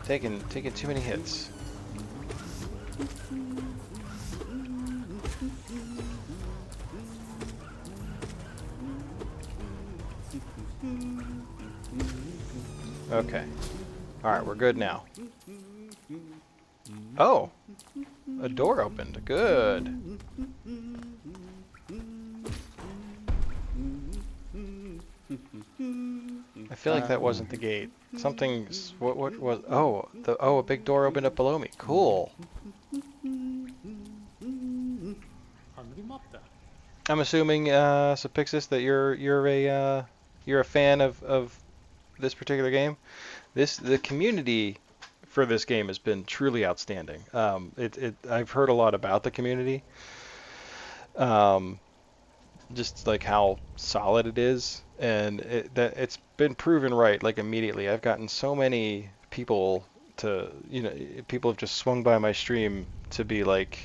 Taking too many hits. Okay. Alright, we're good now. Oh! A door opened. Good. I feel like that wasn't the gate. Something's... What was... Oh! a big door opened up below me. Cool. I'm assuming, Supixis, that you're a fan of this particular game. The community for this game has been truly outstanding. I've heard a lot about the community. Just like how solid it is, and it's been proven right, like, immediately. I've gotten so many people people have just swung by my stream to be like,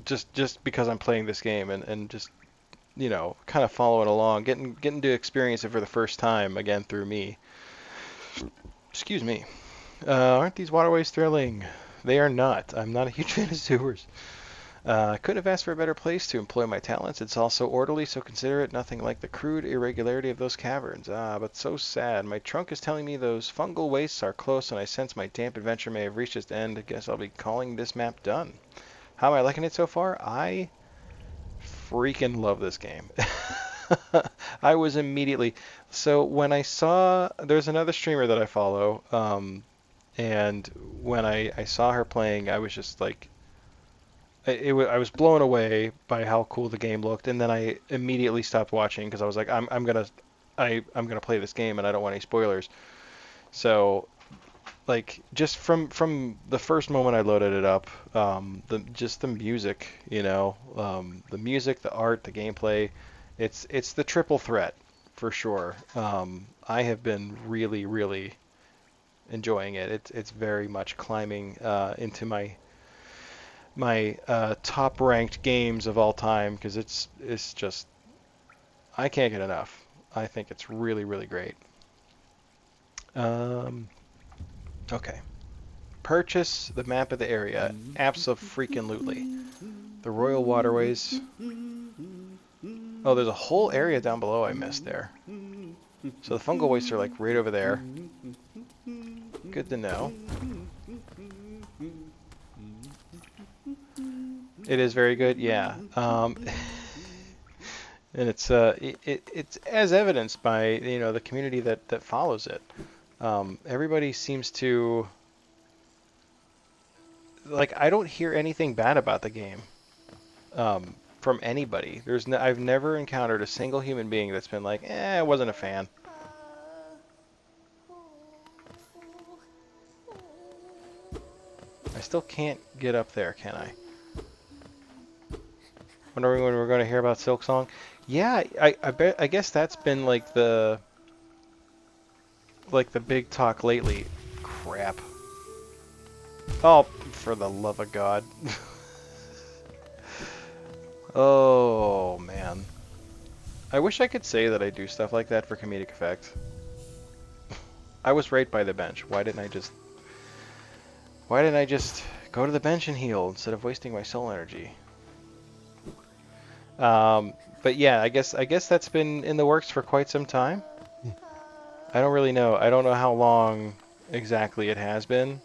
just because I'm playing this game, and just, kind of following along, getting to experience it for the first time again through me. Excuse me. Aren't these waterways thrilling? They are not. I'm not a huge fan of sewers. I couldn't have asked for a better place to employ my talents. It's all so orderly, so considerate, nothing like the crude irregularity of those caverns. Ah, but so sad. My trunk is telling me those fungal wastes are close, and I sense my damp adventure may have reached its end. I guess I'll be calling this map done. How am I liking it so far? I freaking love this game. I was immediately... So when I saw... There's another streamer that I follow, and when I saw her playing, I was just like... I was blown away by how cool the game looked, and then I immediately stopped watching because I was like, I'm gonna play this game, and I don't want any spoilers. So, like, just from the first moment I loaded it up, the music, the music, the art, the gameplay, it's the triple threat for sure. I have been really, really enjoying it. It's very much climbing into my top ranked games of all time because it's just I can't get enough. I think it's really, really great. Okay. Purchase the map of the area. Abso-freaking-lutely. The Royal Waterways. Oh, there's a whole area down below I missed there. So the fungal wastes are like right over there. Good to know. It is very good, yeah. And it's as evidenced by the community that follows it. Everybody seems to like. I don't hear anything bad about the game from anybody. I've never encountered a single human being that's been like, I wasn't a fan. I still can't get up there, can I? Wondering when we're going to hear about Silksong. Yeah, I guess that's been like the big talk lately. Crap. Oh, for the love of God. Oh, man. I wish I could say that I do stuff like that for comedic effect. I was right by the bench. Why didn't I just go to the bench and heal instead of wasting my soul energy? But yeah, I guess that's been in the works for quite some time. I don't really know. I don't know how long exactly it has been.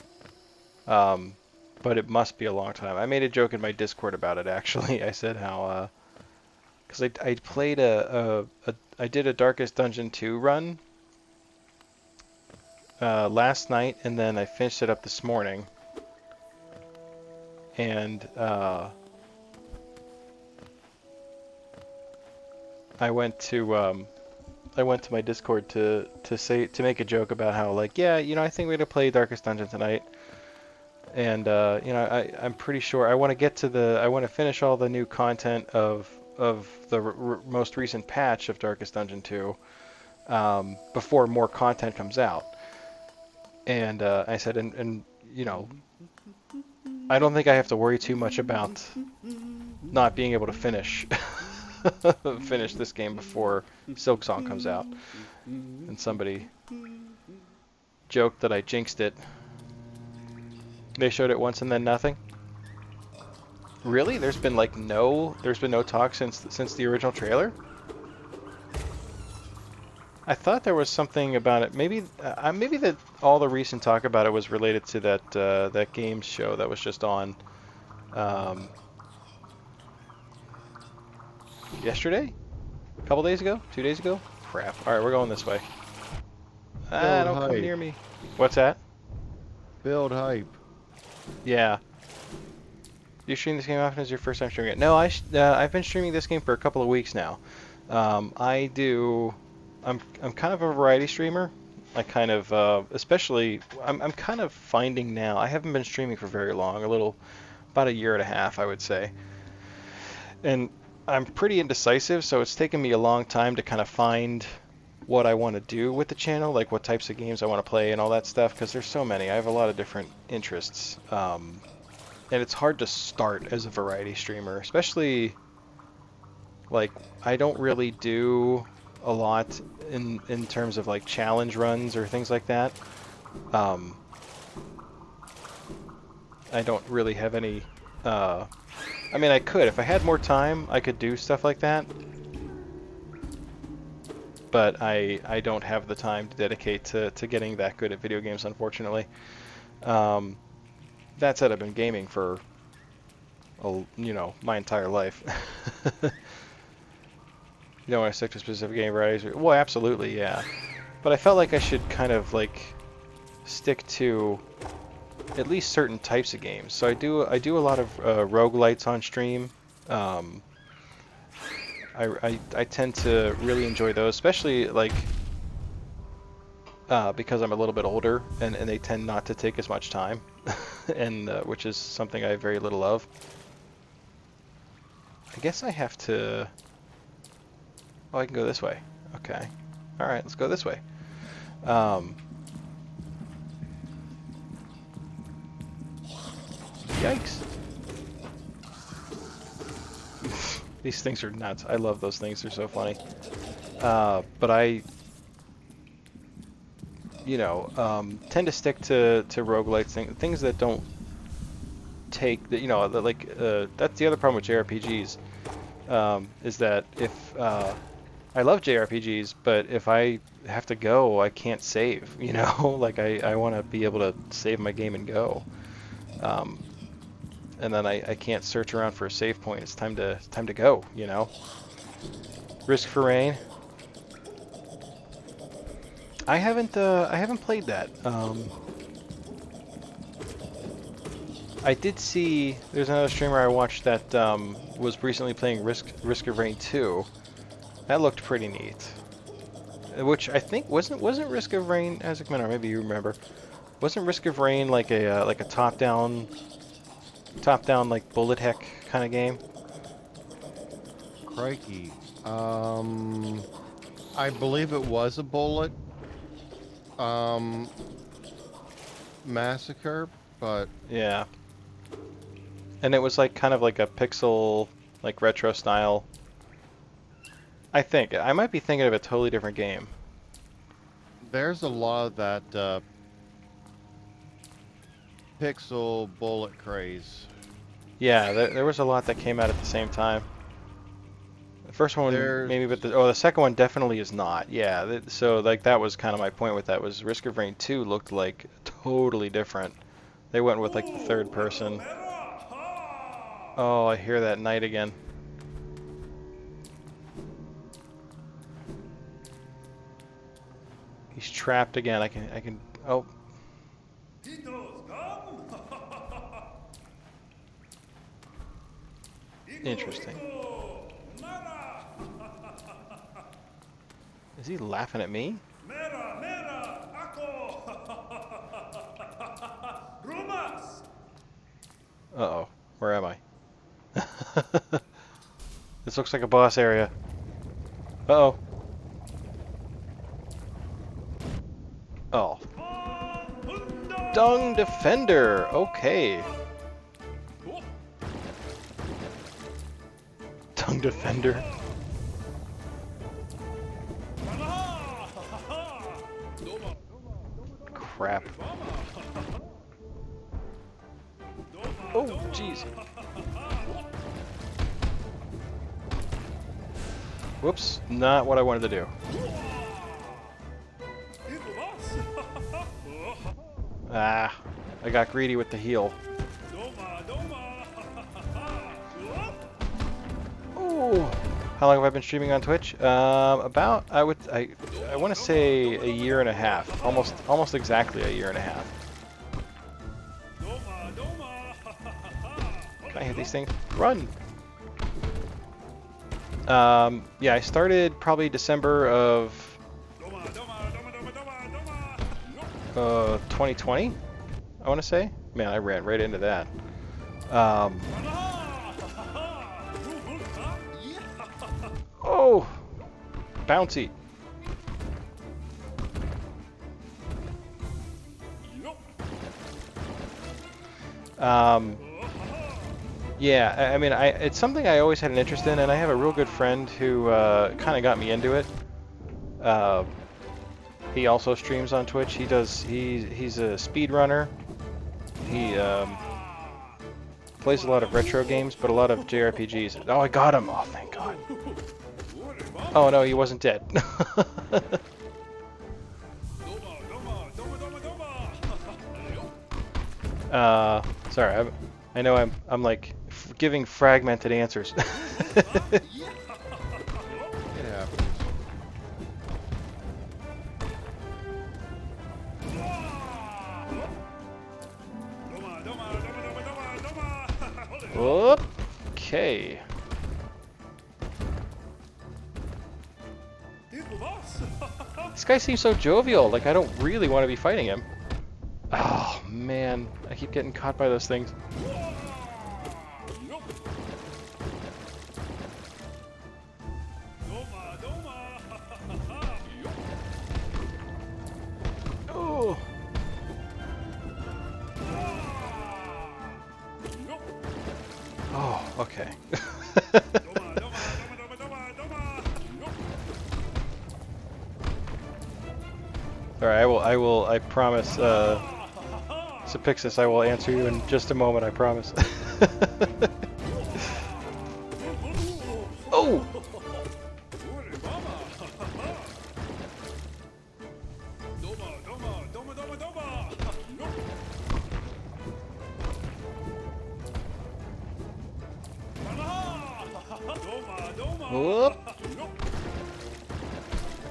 But it must be a long time. I made a joke in my Discord about it, actually. I said how, because I played I did a Darkest Dungeon 2 run last night, and then I finished it up this morning. And I went to my Discord to make a joke about how, like, yeah, I think we're gonna play Darkest Dungeon tonight. And I'm pretty sure I want to finish all the new content of the most recent patch of Darkest Dungeon 2 before more content comes out. And I said, and I don't think I have to worry too much about not being able to finish this game before Silksong comes out. And somebody joked that I jinxed it. They showed it once and then nothing. Really? There's been no talk since the original trailer? I thought there was something about it. Maybe that all the recent talk about it was related to that games show that was just on yesterday? A couple days ago? 2 days ago? Crap. Alright, we're going this way. Don't come near me. What's that? Build hype. Yeah. You stream this game often? Is your first time streaming it? No, I've been streaming this game for a couple of weeks now. I'm kind of a variety streamer. I kind of, especially, I'm kind of finding now, I haven't been streaming for very long, about a year and a half, I would say. And I'm pretty indecisive, so it's taken me a long time to kind of find what I want to do with the channel, like what types of games I want to play and all that stuff, because there's so many. I have a lot of different interests. And it's hard to start as a variety streamer, especially, like, I don't really do a lot in terms of like challenge runs or things like that. I don't really have any I mean, I could. If I had more time, I could do stuff like that. But I don't have the time to dedicate to getting that good at video games, unfortunately. That said, I've been gaming for, my entire life. You don't want to stick to specific game varieties? Well, absolutely, yeah. But I felt like I should kind of, like, stick to at least certain types of games. So I do a lot of roguelites on stream. I tend to really enjoy those, especially, like, because I'm a little bit older, and they tend not to take as much time, and which is something I have very little of. I guess I have to... Oh, I can go this way. Okay. Alright, let's go this way. Yikes. These things are nuts. I love those things. They're so funny. But I... tend to stick to roguelites, things that don't take the, that's the other problem with JRPGs, is that if I love JRPGs, but if I have to go, I can't save, like I want to be able to save my game and go, and then I can't search around for a save point. It's time to go, Risk for Rain. I haven't played that. I did see there's another streamer I watched that was recently playing Risk of Rain 2. That looked pretty neat. Which I think wasn't Risk of Rain, AzicMinar, maybe you remember. Wasn't Risk of Rain like a top-down like bullet heck kind of game? Crikey. I believe it was a bullet massacre, but yeah. And it was like kind of like a pixel, like retro style. I think I might be thinking of a totally different game. There's a lot of that pixel bullet craze. Yeah, there was a lot that came out at the same time. The first one maybe, but the second one definitely is not. Yeah, so like that was kind of my point with that, was Risk of Rain 2 looked like totally different. They went with like the third person. Oh, I hear that knight again. He's trapped again. I can. Oh. Interesting. Is he laughing at me? Uh-oh. Where am I? This looks like a boss area. Uh-oh. Oh. Dung Defender! Okay. Dung Defender. Crap. Oh, jeez. Whoops, not what I wanted to do. Ah, I got greedy with the heal. Ooh. How long have I been streaming on Twitch? About, I want to say a year and a half. Almost exactly a year and a half. Can I hit these things? Run! Yeah, I started probably December of 2020, I want to say. Man, I ran right into that. Oh! Bouncy. Yeah, I mean, it's something I always had an interest in, and I have a real good friend who kind of got me into it. He also streams on Twitch. He's a speedrunner. plays a lot of retro games, but a lot of JRPGs. Oh, I got him! Oh, thank God. Oh no, he wasn't dead. Sorry, I know I'm like giving fragmented answers. Yeah. Okay. This guy seems so jovial, like I don't really want to be fighting him. Oh man, I keep getting caught by those things. Oh. Oh, okay. Alright, I promise, Sapixis, I will answer you in just a moment, I promise. Oh! Whoop.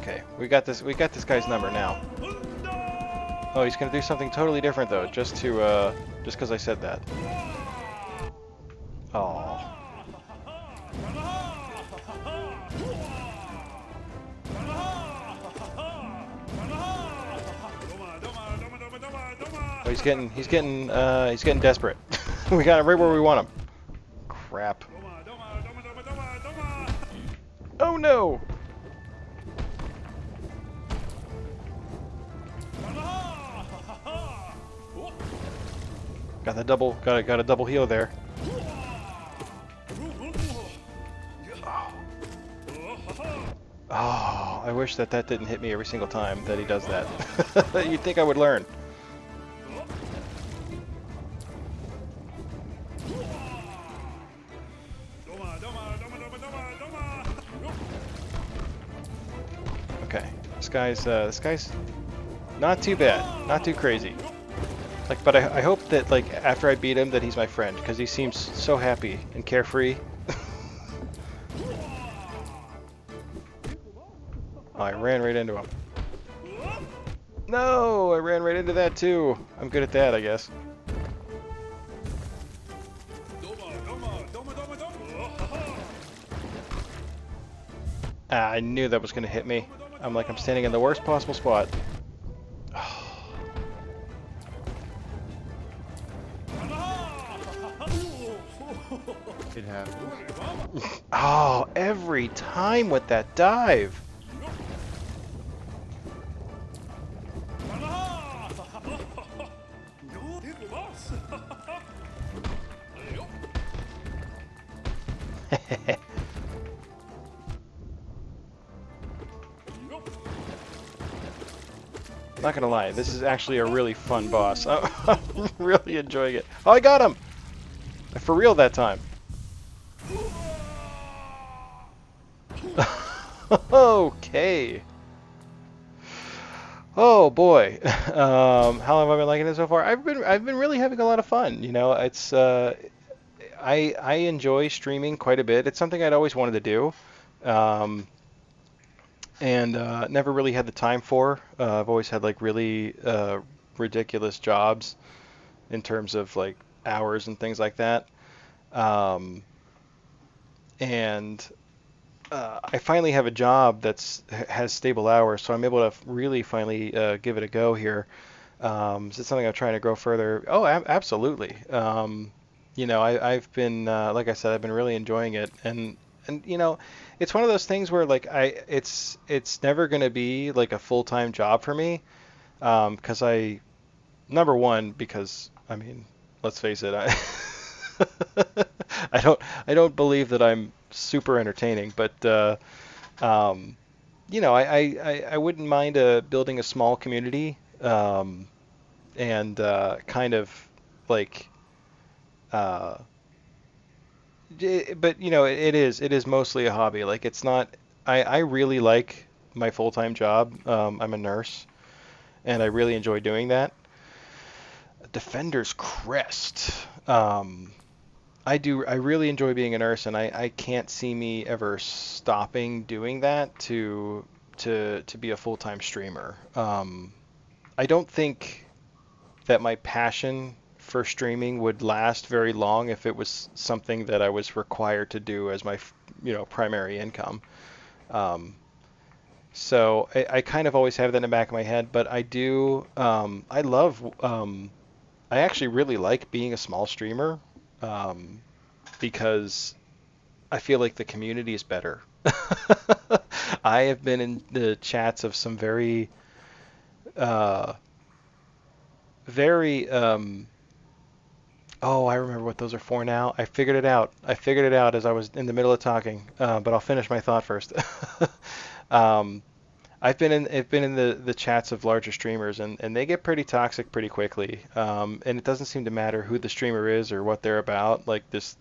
Okay, we got this guy's number now. Oh, he's gonna do something totally different though, just because I said that. Oh. Oh, he's getting desperate. We got him right where we want him. Crap. Oh no! Got a double heal there. Oh, I wish that didn't hit me every single time that he does that. You'd think I would learn. Okay, this guy's not too bad, not too crazy. Like, but I hope that like after I beat him that he's my friend because he seems so happy and carefree. Oh, I ran right into him. No, I ran right into that too. I'm good at that, I guess. Ah, I knew that was going to hit me. I'm standing in the worst possible spot. It happens. Oh, every time with that dive. Not gonna lie, this is actually a really fun boss. I'm really enjoying it. Oh, I got him! For real that time. Okay. Oh boy. How long have I been liking it so far? I've been really having a lot of fun. You know, it's I enjoy streaming quite a bit. It's something I'd always wanted to do. And never really had the time for. I've always had like really ridiculous jobs in terms of like hours and things like that. And I finally have a job has stable hours, so I'm able to really finally give it a go here. Is it something I'm trying to grow further? Oh, absolutely. You know, I've been like I said, I've been really enjoying it, and you know, it's one of those things where like it's never going to be like a full-time job for me, because number one, because I mean, let's face it, I don't believe that I'm super entertaining, but you know, I wouldn't mind building a small community, and kind of like but you know, it is mostly a hobby. Like it's not. I really like my full-time job. I'm a nurse, and I really enjoy doing that. Defender's Crest. Um, I do. I really enjoy being a nurse, and I can't see me ever stopping doing that to be a full-time streamer. I don't think that my passion for streaming would last very long if it was something that I was required to do as my, primary income. Um, so I kind of always have that in the back of my head, but I do. I love. I actually really like being a small streamer um, because I feel like the community is better. I have been in the chats of some very, uh, very. Oh, I remember what those are for now. I figured it out. I figured it out as I was in the middle of talking, but I'll finish my thought first. um, I've been in the chats of larger streamers, and they get pretty toxic pretty quickly. And it doesn't seem to matter who the streamer is or what they're about. Like this,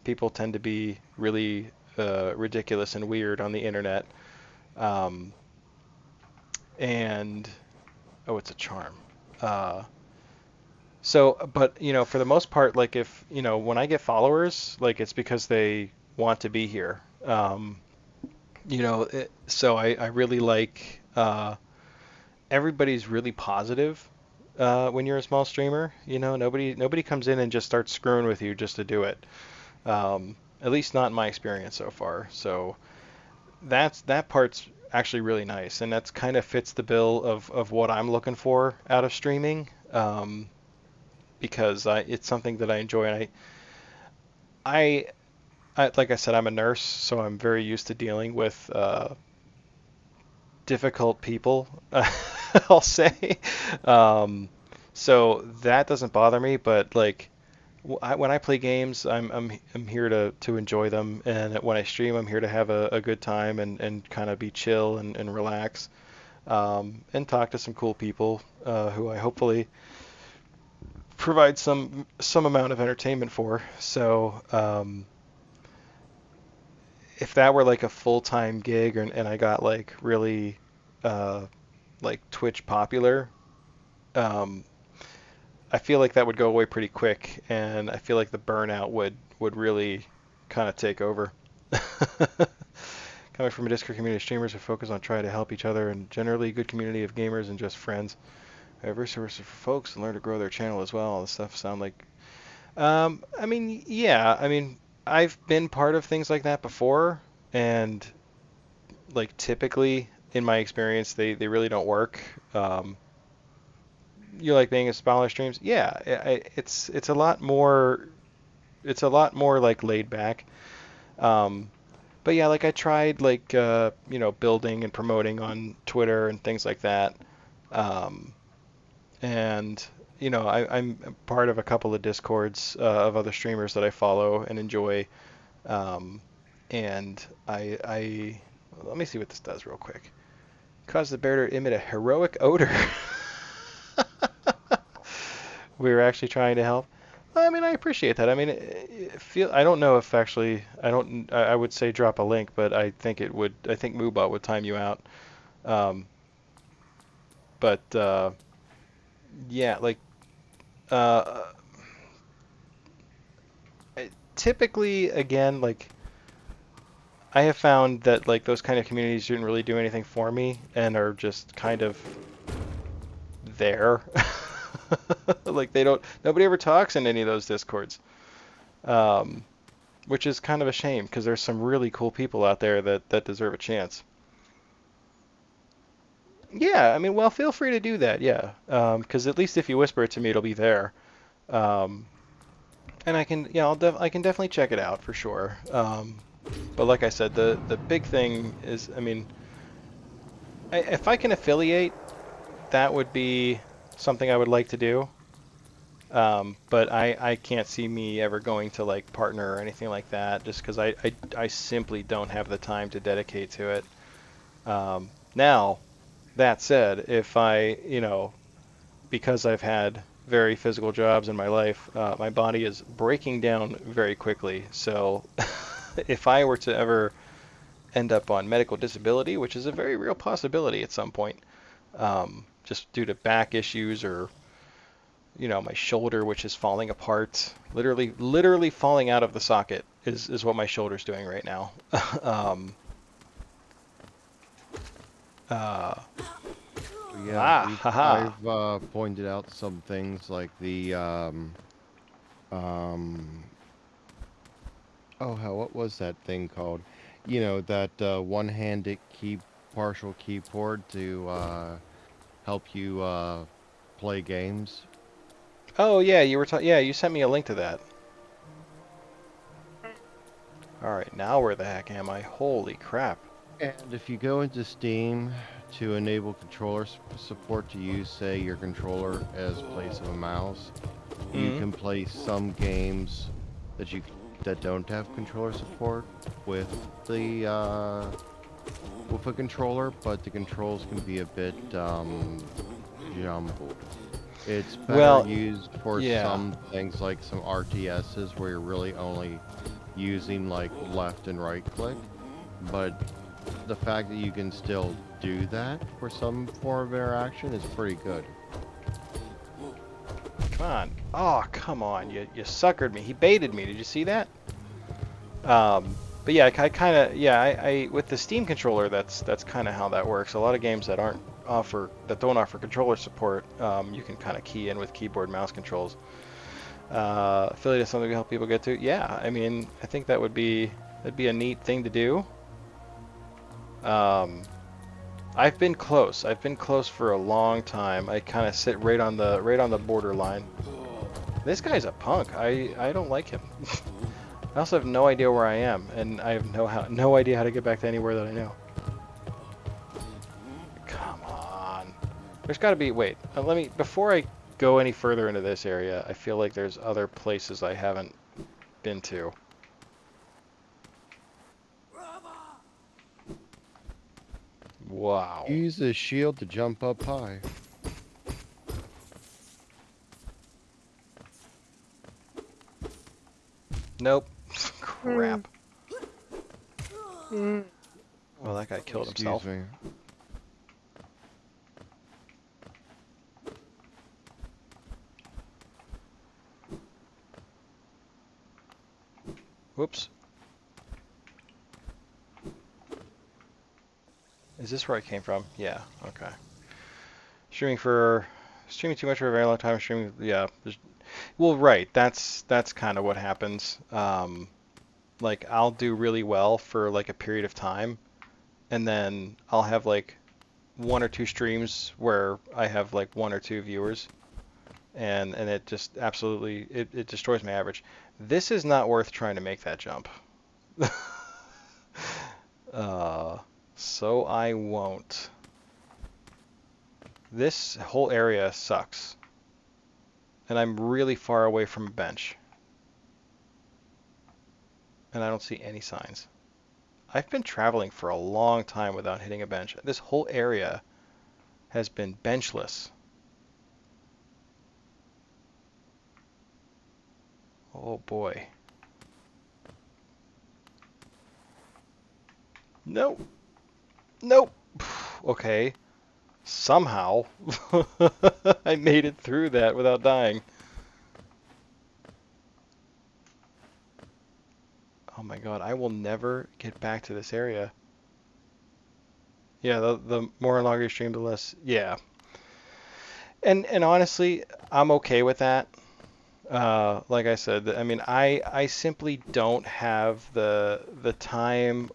people tend to be really ridiculous and weird on the internet. Um, and oh, it's a charm. Uh, but for the most part, like if when I get followers, like it's because they want to be here. So I really like everybody's really positive when you're a small streamer. Nobody comes in and just starts screwing with you just to do it. At least not in my experience so far. So that part's actually really nice, and that's kind of fits the bill of what I'm looking for out of streaming. Because it's something that I enjoy, and I, like I said, I'm a nurse, so I'm very used to dealing with difficult people, I'll say. Um, so that doesn't bother me, but like when I play games, I'm here to enjoy them, and when I stream, I'm here to have a good time and kind of be chill and relax, and talk to some cool people who I hopefully provide some amount of entertainment for. So if that were like a full-time gig and I got like really uh, like Twitch popular, um, I feel like that would go away pretty quick, and I feel like the burnout would really kind of take over. Coming from a Discord community of streamers who focus on trying to help each other and generally a good community of gamers and just friends. I have resources for folks and learn to grow their channel as well. All this stuff sound like I mean, yeah, I mean, I've been part of things like that before, and like typically in my experience, they really don't work. Um, you like being a smaller streams? Yeah, it's a lot more like laid back. Um, but yeah, like I tried like building and promoting on Twitter and things like that. Um, and I'm part of a couple of discords of other streamers that I follow and enjoy. Um, and let me see what this does real quick. Cause the bear to emit a heroic odor. We were actually trying to help. I mean, I appreciate that. I mean, I don't know if actually, I would say drop a link, but I think it would, I think Moobot would time you out. Um, but yeah, like, uh, typically, again, like, I have found that like those kind of communities didn't really do anything for me and are just kind of there. Like nobody ever talks in any of those discords, um, which is kind of a shame because there's some really cool people out there that deserve a chance. Yeah, I mean, well, feel free to do that. Yeah, because at least if you whisper it to me, it'll be there. Um, and I can, I can definitely check it out for sure. But like I said, the big thing is, I mean, if I can affiliate, that would be something I would like to do. But I can't see me ever going to like partner or anything like that, just because I simply don't have the time to dedicate to it. Now, that said, if I, because I've had very physical jobs in my life, my body is breaking down very quickly. So if I were to ever end up on medical disability, which is a very real possibility at some point, just due to back issues or my shoulder, which is falling apart, literally falling out of the socket is what my shoulder's doing right now. um, uh, Yeah, haha. I've pointed out some things like the um oh hell, what was that thing called? You know, that one-handed partial keyboard to help you play games. Oh yeah, yeah, you sent me a link to that. All right, now where the heck am I? Holy crap. And if you go into Steam to enable controller support to use, say, your controller as place of a mouse, you Hmm. can play some games that that don't have controller support with the with a controller, but the controls can be a bit jumbled. It's better Well, used for yeah. some things like some RTSs where you're really only using like left and right click, but the fact that you can still do that for some form of interaction is pretty good. Come on. Oh, come on. You suckered me. He baited me. Did you see that? But yeah, I kind of yeah. I with the Steam controller, that's kind of how that works. A lot of games that don't offer controller support, you can kind of key in with keyboard mouse controls. Affiliate is something to help people get to. Yeah, I mean, I think that'd be a neat thing to do. Um, I've been close. I've been close for a long time. I kind of sit right on the borderline. This guy's a punk. I don't like him. I also have no idea where I am, and I have no idea how to get back to anywhere that I know. Come on. There's got to be, wait, before I go any further into this area, I feel like there's other places I haven't been to. Wow. Use the shield to jump up high. Nope. Crap. Well, that guy killed Excuse himself. me. Whoops. Is this where I came from? Yeah, okay. Streaming too much for a very long time. Streaming, yeah. Well, right. That's kind of what happens. Like I'll do really well for like a period of time, and then I'll have like one or two streams where I have like one or two viewers, and it just absolutely it destroys my average. This is not worth trying to make that jump. uh, so I won't. This whole area sucks, and I'm really far away from a bench, and I don't see any signs. I've been traveling for a long time without hitting a bench. This whole area has been benchless. Oh boy. Nope. Nope. Okay. Somehow I made it through that without dying. Oh my god, I will never get back to this area. Yeah, the more and longer you stream, the less. Yeah. And honestly, I'm okay with that. Like I said, I mean, I simply don't have the time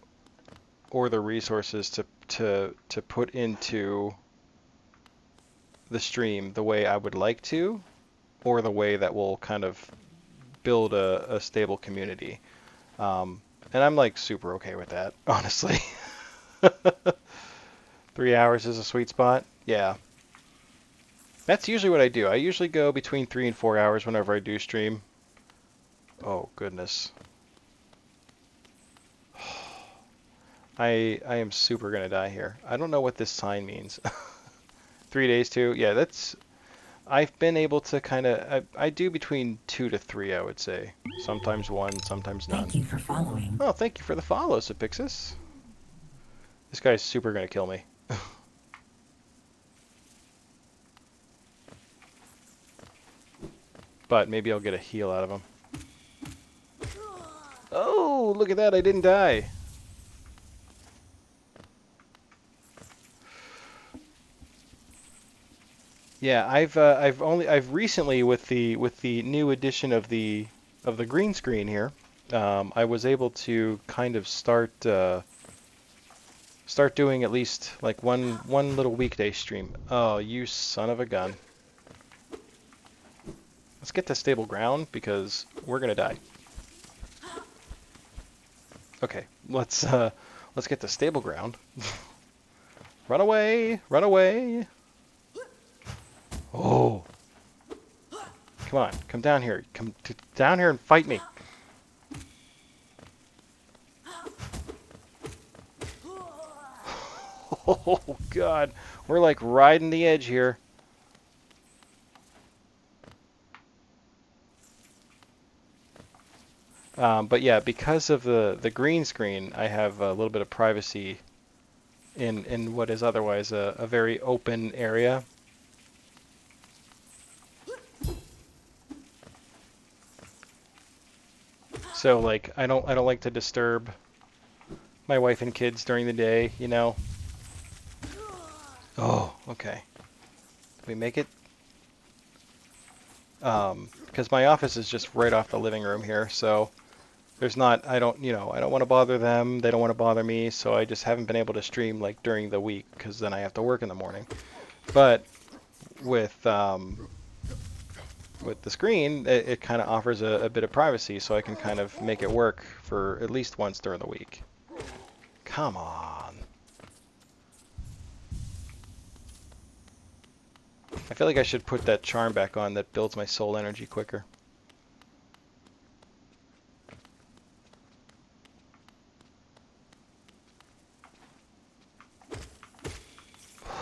or the resources to put into the stream the way I would like to, or the way that will kind of build a stable community. And I'm like super okay with that, honestly. 3 hours is a sweet spot. Yeah. That's usually what I do. I usually go between 3 and 4 hours whenever I do stream. Oh, goodness. I am super gonna die here. I don't know what this sign means. 3 days too? Yeah, that's... I've been able to kind of, I do between 2 to 3, I would say. Sometimes 1, sometimes none. Thank you for following. Oh, thank you for the follow, Sapixis. This guy's super gonna kill me. But maybe I'll get a heal out of him. Oh, look at that, I didn't die. Yeah, I've recently with the new addition of the green screen here, I was able to kind of start doing at least like one little weekday stream. Oh, you son of a gun. Let's get to stable ground because we're gonna die. Okay, let's get to stable ground. Run away, run away. Oh. Come on, come down here. Come down here and fight me. Oh God, we're like riding the edge here. But yeah, because of the green screen, I have a little bit of privacy in what is otherwise a very open area. So like I don't like to disturb my wife and kids during the day, you know. Oh, okay. Did we make it? Because my office is just right off the living room here, so there's not, I don't want to bother them, they don't want to bother me, so I just haven't been able to stream like during the week, because then I have to work in the morning. But with the screen, it kind of offers a bit of privacy, so I can kind of make it work for at least once during the week. Come on. I feel like I should put that charm back on that builds my soul energy quicker.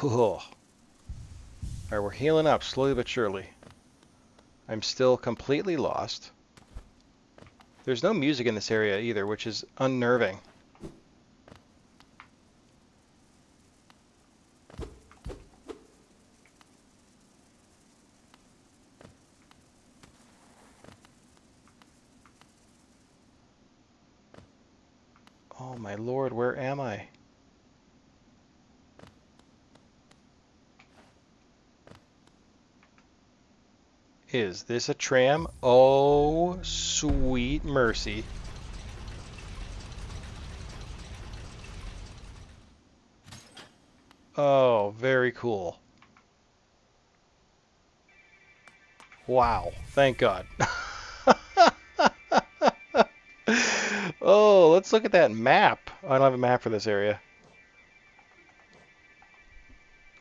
Alright, we're healing up slowly but surely. I'm still completely lost. There's no music in this area either, which is unnerving. Oh my lord, where am I? Is this a tram? Oh, sweet mercy. Oh, very cool. Wow, thank God. Oh, let's look at that map. I don't have a map for this area.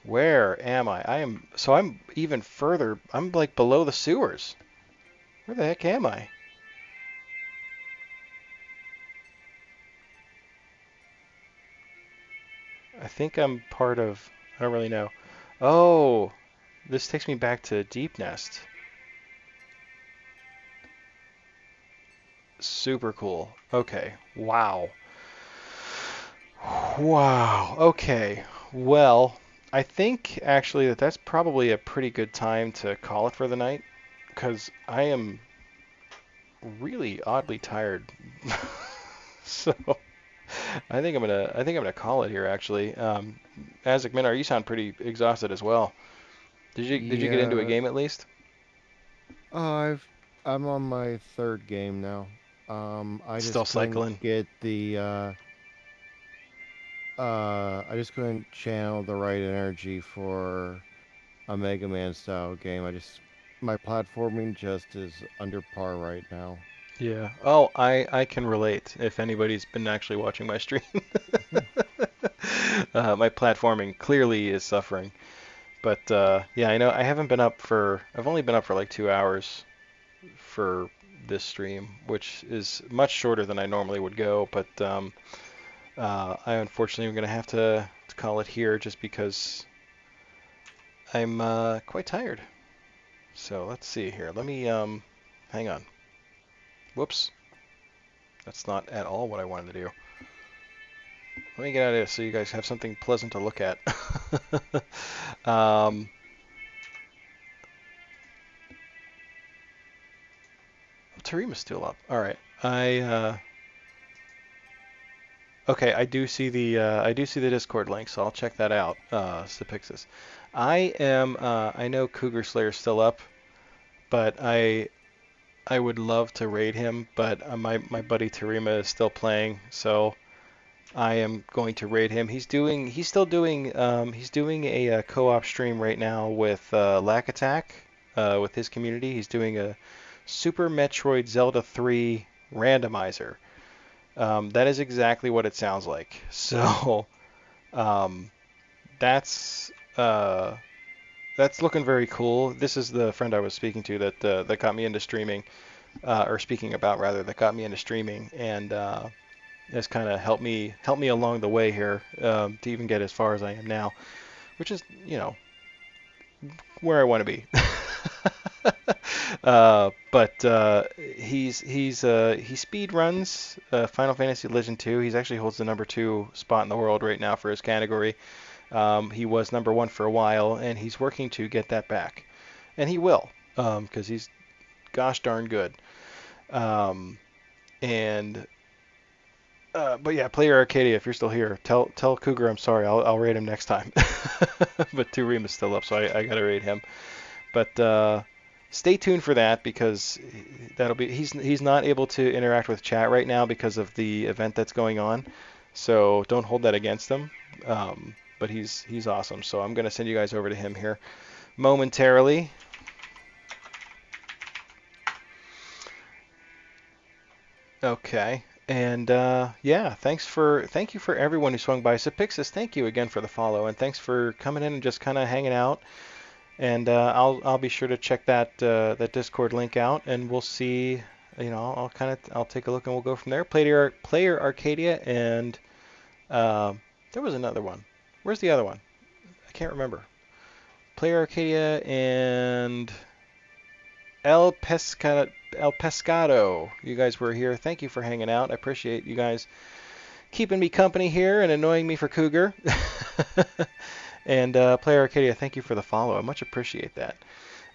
Where am I? So I'm even further. I'm like below the sewers. Where the heck am I? I think I'm part of, I don't really know. Oh, this takes me back to Deep Nest. Super cool. Okay, wow. Wow, okay. Well, I think actually that's probably a pretty good time to call it for the night, because I am really oddly tired. So I think I'm gonna call it here actually. AzicMinar, you sound pretty exhausted as well. Did you get into a Yeah, game at least? I'm on my third game now. I Still just couldn't cycling. get I just couldn't channel the right energy for a Mega Man style game. My platforming just is under par right now. Yeah. Oh, I can relate if anybody's been actually watching my stream. My platforming clearly is suffering. But yeah, I know I've only been up for like 2 hours for this stream, which is much shorter than I normally would go. But I unfortunately am going to have to call it here just because I'm quite tired. So let's see here. Let me hang on. Whoops. That's not at all what I wanted to do. Let me get out of this so you guys have something pleasant to look at. um, Tarima's still up. All right. Okay, I do see the Discord link, so I'll check that out. Sapixis. I know Cougar Slayer's still up, but I would love to raid him, but my buddy Tarima is still playing, so I am going to raid him. He's doing a co-op stream right now with Lack Attack, with his community. He's doing a Super Metroid Zelda 3 randomizer. That is exactly what it sounds like. So um, that's uh, that's looking very cool. This is the friend I was speaking to that got me into streaming, or speaking about rather, that got me into streaming, and has kind of helped me along the way here, to even get as far as I am now, which is, where I want to be. But he speed runs Final Fantasy Legend 2. He's actually holds the #2 spot in the world right now for his category. He was #1 for a while, and he's working to get that back, and he will, because he's gosh darn good. And But yeah, Player Arcadia, if you're still here, tell Cougar I'm sorry. I'll raid him next time. But Turim is still up, so I gotta raid him. But stay tuned for that, because he's not able to interact with chat right now because of the event that's going on. So don't hold that against him. But he's awesome. So I'm gonna send you guys over to him here momentarily. Okay. And yeah, thank you for everyone who swung by. Sapixis, thank you again for the follow, and thanks for coming in and just kind of hanging out. And I'll be sure to check that Discord link out, and we'll see. I'll take a look and we'll go from there. Player Arcadia, and there was another one. Where's the other one? I can't remember. Player Arcadia and El Pescado. You guys were here. Thank you for hanging out. I appreciate you guys keeping me company here and annoying me for Cougar. And Player Arcadia, thank you for the follow. I much appreciate that.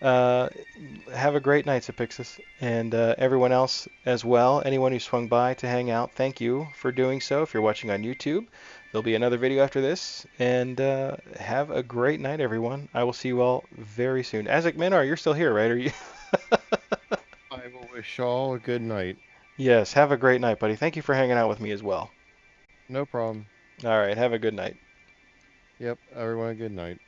Have a great night, Sapixis, and everyone else as well. Anyone who swung by to hang out, thank you for doing so. If you're watching on YouTube, there'll be another video after this. And have a great night, everyone. I will see you all very soon. AzicMinar, you're still here, right? Are you? I will wish all a good night. Yes, have a great night, buddy. Thank you for hanging out with me as well. No problem. All right, have a good night. Yep, everyone a good night.